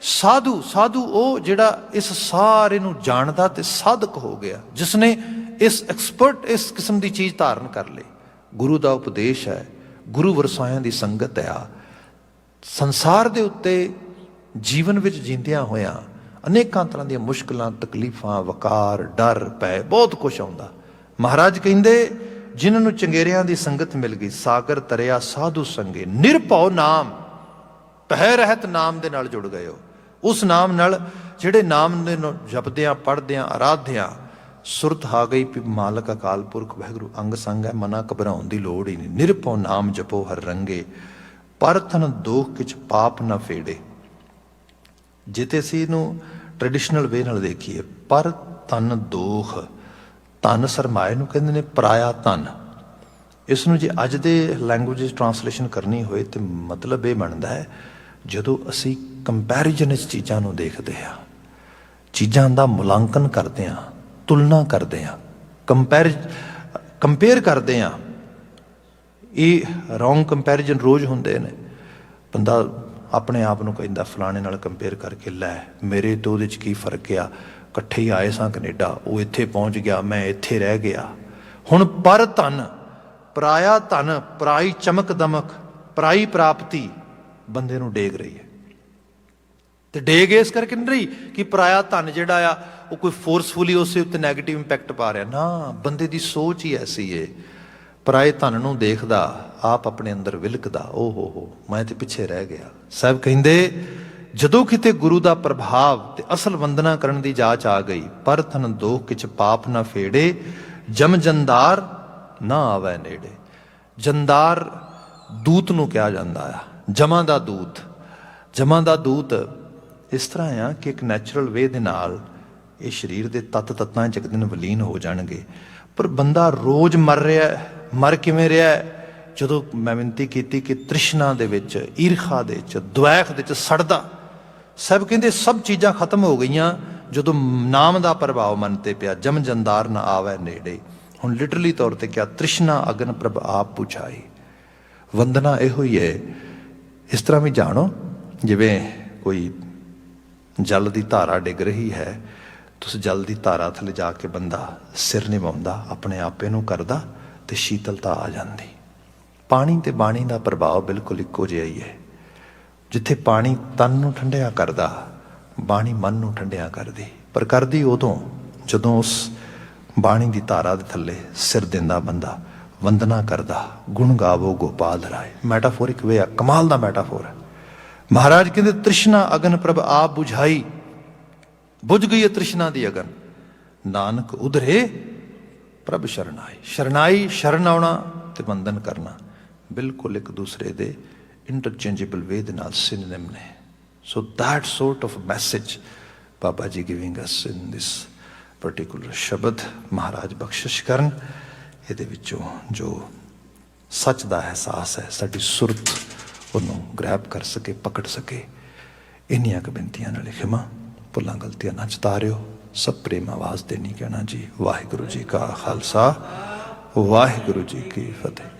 ਸਾਧੂ ਉਹ ਜਿਹੜਾ ਇਸ ਸਾਰੇ ਨੂੰ ਜਾਣਦਾ ਤੇ ਸਾਧਕ ਹੋ ਗਿਆ, ਜਿਸ ਨੇ ਇਸ ਐਕਸਪਰਟ ਇਸ ਕਿਸਮ ਦੀ ਚੀਜ਼ ਧਾਰਨ ਕਰ ਲਈ। ਗੁਰੂ ਦਾ ਉਪਦੇਸ਼ ਹੈ, ਗੁਰੂ ਵਰਸਾਇਆਂ ਦੀ ਸੰਗਤ ਆ। ਸੰਸਾਰ ਦੇ ਉੱਤੇ ਜੀਵਨ ਵਿੱਚ ਜੀਂਦਿਆਂ ਹੋਇਆਂ ਅਨੇਕਾਂ ਤਰ੍ਹਾਂ ਦੀਆਂ ਮੁਸ਼ਕਲਾਂ, ਤਕਲੀਫਾਂ, ਵਕਾਰ, ਡਰ, ਭੈ, ਬਹੁਤ ਕੁਛ ਆਉਂਦਾ। ਮਹਾਰਾਜ ਕਹਿੰਦੇ, ਜਿਨ੍ਹਾਂ ਨੂੰ ਚੰਗੇਰਿਆਂ ਦੀ ਸੰਗਤ ਮਿਲ ਗਈ, ਸਾਗਰ ਤਰਿਆ ਸਾਧੂ ਸੰਗੇ, ਨਿਰਭਉ ਨਾਮ, ਭੈ ਰਹਿਤ ਨਾਮ ਦੇ ਨਾਲ ਜੁੜ ਗਏ ਹੋ। ਉਸ ਨਾਮ ਨਾਲ, ਜਿਹੜੇ ਨਾਮ ਦੇ ਜਪਦਿਆਂ, ਪੜ੍ਹਦਿਆਂ, ਆਰਾਧਿਆਂ ਸੁਰਤ ਆ ਗਈ ਵੀ ਮਾਲਕ ਅਕਾਲ ਪੁਰਖ ਵਾਹਿਗੁਰੂ ਅੰਗ ਸੰਗ ਹੈ, ਮਨਾ ਘਬਰਾਉਣ ਦੀ ਲੋੜ ਹੀ ਨਹੀਂ। ਨਿਰਭਉ ਨਾਮ ਜਪੋ ਹਰ ਰੰਗੇ, ਪਰਥਨ ਦੋਖ ਕਿਛ ਪਾਪ ਨਾ ਫੇੜੇ। ਜੇ ਤੇ ਅਸੀਂ ਇਹਨੂੰ ਟ੍ਰੈਡੀਸ਼ਨਲ ਵੇ ਨਾਲ ਦੇਖੀਏ, ਪਰ ਧਨ ਦੋਖ, ਧਨ ਸਰਮਾਏ ਨੂੰ ਕਹਿੰਦੇ ਨੇ ਪਰਾਇਆ ਧਨ। ਇਸ ਨੂੰ ਜੇ ਅੱਜ ਦੇ ਲੈਂਗੁਏਜ ਟਰਾਂਸਲੇਸ਼ਨ ਕਰਨੀ ਹੋਏ ਤੇ ਮਤਲਬ ਇਹ ਬਣਦਾ ਹੈ, ਜਦੋਂ ਅਸੀਂ ਕੰਪੈਰੀਜ਼ਨ ਇਸ ਚੀਜ਼ਾਂ ਨੂੰ ਦੇਖਦੇ ਹਾਂ, ਚੀਜ਼ਾਂ ਦਾ ਮੁਲਾਂਕਣ ਕਰਦੇ ਹਾਂ, ਤੁਲਨਾ ਕਰਦੇ ਹਾਂ, ਕੰਪੇਅਰ ਕਰਦੇ ਹਾਂ। ਇਹ ਰੋਂਗ ਕੰਪੈਰੀਜ਼ਨ ਰੋਜ਼ ਹੁੰਦੇ ਨੇ। ਬੰਦਾ ਆਪਣੇ ਆਪ ਨੂੰ ਕਹਿੰਦਾ ਫਲਾਣੇ ਨਾਲ ਕੰਪੇਅਰ ਕਰਕੇ, ਲੈ ਮੇਰੇ ਤੋਂ ਉਹਦੇ 'ਚ ਕੀ ਫਰਕ ਆ, ਇਕੱਠੇ ਹੀ ਆਏ ਸਾਂ ਕੈਨੇਡਾ, ਉਹ ਇੱਥੇ ਪਹੁੰਚ ਗਿਆ, ਮੈਂ ਇੱਥੇ ਰਹਿ ਗਿਆ। ਹੁਣ ਪਰ ਧਨ, ਪਰਾਇਆ ਧਨ, ਪਰਾਈ ਚਮਕ ਦਮਕ, ਪਰਾਈ ਪ੍ਰਾਪਤੀ ਬੰਦੇ ਨੂੰ ਡੇਗ ਰਹੀ ਹੈ। ਤੇ ਡੇਗ ਇਸ ਕਰਕੇ ਨਹੀਂ ਰਹੀ ਕਿ ਪਰਾਇਆ ਧਨ ਜਿਹੜਾ ਆ ਉਹ ਕੋਈ ਫੋਰਸਫੁਲੀ ਉਸੇ ਉੱਤੇ ਨੈਗੇਟਿਵ ਇੰਪੈਕਟ ਪਾ ਰਿਹਾ, ਨਾ, ਬੰਦੇ ਦੀ ਸੋਚ ਹੀ ਐਸੀ ਹੈ। ਪਰਾਏ ਧਨ ਨੂੰ ਦੇਖਦਾ, ਆਪ ਆਪਣੇ ਅੰਦਰ ਵਿਲਕਦਾ, ਓ ਹੋ ਮੈਂ ਤੇ ਪਿੱਛੇ ਰਹਿ ਗਿਆ। ਸਾਹਿਬ ਕਹਿੰਦੇ, ਜਦੋਂ ਕਿਤੇ ਗੁਰੂ ਦਾ ਪ੍ਰਭਾਵ ਤੇ ਅਸਲ ਵੰਦਨਾ ਕਰਨ ਦੀ ਜਾਚ ਆ ਗਈ, ਪਰ ਧਨ ਦੋਖ ਕਿਛ ਪਾਪ ਨਾ ਫੇੜੇ, ਜਮ ਜੰਦਾਰ ਨਾ ਆਵੇ ਨੇੜੇ। ਜੰਦਾਰ ਦੂਤ ਨੂੰ ਕਿਹਾ ਜਾਂਦਾ ਆ, ਜਮਾਂ ਦਾ ਦੂਤ। ਜਮਾਂ ਦਾ ਦੂਤ ਇਸ ਤਰ੍ਹਾਂ ਆ ਕਿ ਇੱਕ ਨੈਚੁਰਲ ਵੇ ਦੇ ਨਾਲ ਇਹ ਸਰੀਰ ਦੇ ਤੱਤਾਂ 'ਚ ਇੱਕ ਦਿਨ ਵਿਲੀਨ ਹੋ ਜਾਣਗੇ। ਪਰ ਬੰਦਾ ਰੋਜ਼ ਮਰ ਰਿਹਾ। ਮਰ ਕਿਵੇਂ ਰਿਹਾ? ਜਦੋਂ ਮੈਂ ਬੇਨਤੀ ਕੀਤੀ ਕਿ ਤ੍ਰਿਸ਼ਨਾ ਦੇ ਵਿੱਚ, ਈਰਖਾ ਦੇ ਵਿੱਚ, ਦੁਆਖ ਦੇ ਵਿੱਚ ਸੜਦਾ। ਸਭ ਕਹਿੰਦੇ ਸਭ ਚੀਜ਼ਾਂ ਖਤਮ ਹੋ ਗਈਆਂ ਜਦੋਂ ਨਾਮ ਦਾ ਪ੍ਰਭਾਵ ਮਨ ਤੇ ਪਿਆ। ਜਮ ਜੰਦਾਰ ਨਾ ਆਵੇ ਨੇੜੇ। ਹੁਣ ਲਿਟਰਲੀ ਤੌਰ ਤੇ ਕਿਹਾ, ਤ੍ਰਿਸ਼ਨਾ ਅਗਨ ਪ੍ਰਭ ਆਪ ਪੁਛਾਈ। ਵੰਦਨਾ ਇਹੋ ਹੀ ਹੈ। ਇਸ ਤਰ੍ਹਾਂ ਵੀ ਜਾਣੋ, ਜਿਵੇਂ ਕੋਈ ਜਲ ਦੀ ਧਾਰਾ ਡਿੱਗ ਰਹੀ ਹੈ, ਤੁਸੀਂ ਜਲ ਦੀ ਧਾਰਾ ਥੱਲੇ ਜਾ ਕੇ ਬੰਦਾ ਸਿਰ ਨਿਵਾਉਂਦਾ, ਆਪਣੇ ਆਪੇ ਨੂੰ ਕਰਦਾ ਤੇ ਸ਼ੀਤਲਤਾ ਆ ਜਾਂਦੀ। ਪਾਣੀ ਤੇ ਬਾਣੀ ਦਾ ਪ੍ਰਭਾਵ ਬਿਲਕੁਲ ਇੱਕੋ ਜਿਹਾ ਹੀ ਹੈ। ਜਿੱਥੇ ਪਾਣੀ ਤਨ ਨੂੰ ਠੰਡਿਆ ਕਰਦਾ, ਬਾਣੀ ਮਨ ਨੂੰ ਠੰਡਿਆ ਕਰਦੀ। ਪਰ ਕਰਦੀ ਉਦੋਂ ਜਦੋਂ ਉਸ ਬਾਣੀ ਦੀ ਧਾਰਾ ਦੇ ਥੱਲੇ ਸਿਰ ਦਿੰਦਾ ਬੰਦਾ, ਵੰਦਨਾ ਕਰਦਾ, ਗੁਣ ਗਾਵੋ ਗੋਪਾਲ ਰਾਏ। ਮੈਟਾਫੋਰਿਕ ਵੇ ਆ, ਕਮਾਲ ਦਾ ਮੈਟਾਫੋਰ ਹੈ। ਮਹਾਰਾਜ ਕਹਿੰਦੇ, ਤ੍ਰਿਸ਼ਨਾ ਅਗਨ ਪ੍ਰਭ ਆਪ ਬੁਝਾਈ। ਬੁਝ ਗਈ ਹੈ ਤ੍ਰਿਸ਼ਨਾ ਦੀ ਅਗਨ, ਨਾਨਕ ਉਧਰੇ ਪ੍ਰਭ ਸ਼ਰਨਾਈ। ਸ਼ਰਨਾਈ, ਸ਼ਰਨ ਆਉਣਾ ਤੇ ਵੰਦਨ ਕਰਨਾ ਬਿਲਕੁਲ ਇੱਕ ਦੂਸਰੇ ਦੇ ਇੰਟਰਚੇਂਜੇਬਲ ਵੇ ਦੇ ਨਾਲ ਸਿਨੋਨਿਮ ਨੇ। So that sort of message Baba ji giving us in this particular ਸ਼ਬਦ। ਮਹਾਰਾਜ ਬਖਸ਼ਿਸ਼ ਕਰਨ, ਇਹਦੇ ਵਿੱਚੋਂ ਜੋ ਸੱਚ ਦਾ ਅਹਿਸਾਸ ਹੈ, ਸਾਡੀ ਸੁਰਤ ਉਹਨੂੰ ਗ੍ਰੈਬ ਕਰ ਸਕੇ, ਪਕੜ ਸਕੇ। ਇੰਨੀਆਂ ਕੁ ਬੇਨਤੀਆਂ ਨਾਲ ਖਿਮਾ, ਭੁੱਲਾਂ ਗਲਤੀਆਂ ਨਾ ਚਤਾਰਿਓ। ਸਭ ਪ੍ਰੇਮ ਆਵਾਜ਼ ਦੇਣੀ ਕਹਿਣਾ ਜੀ। ਵਾਹਿਗੁਰੂ ਜੀ ਕਾ ਖਾਲਸਾ, ਵਾਹਿਗੁਰੂ ਜੀ ਕੀ ਫਤਿਹ।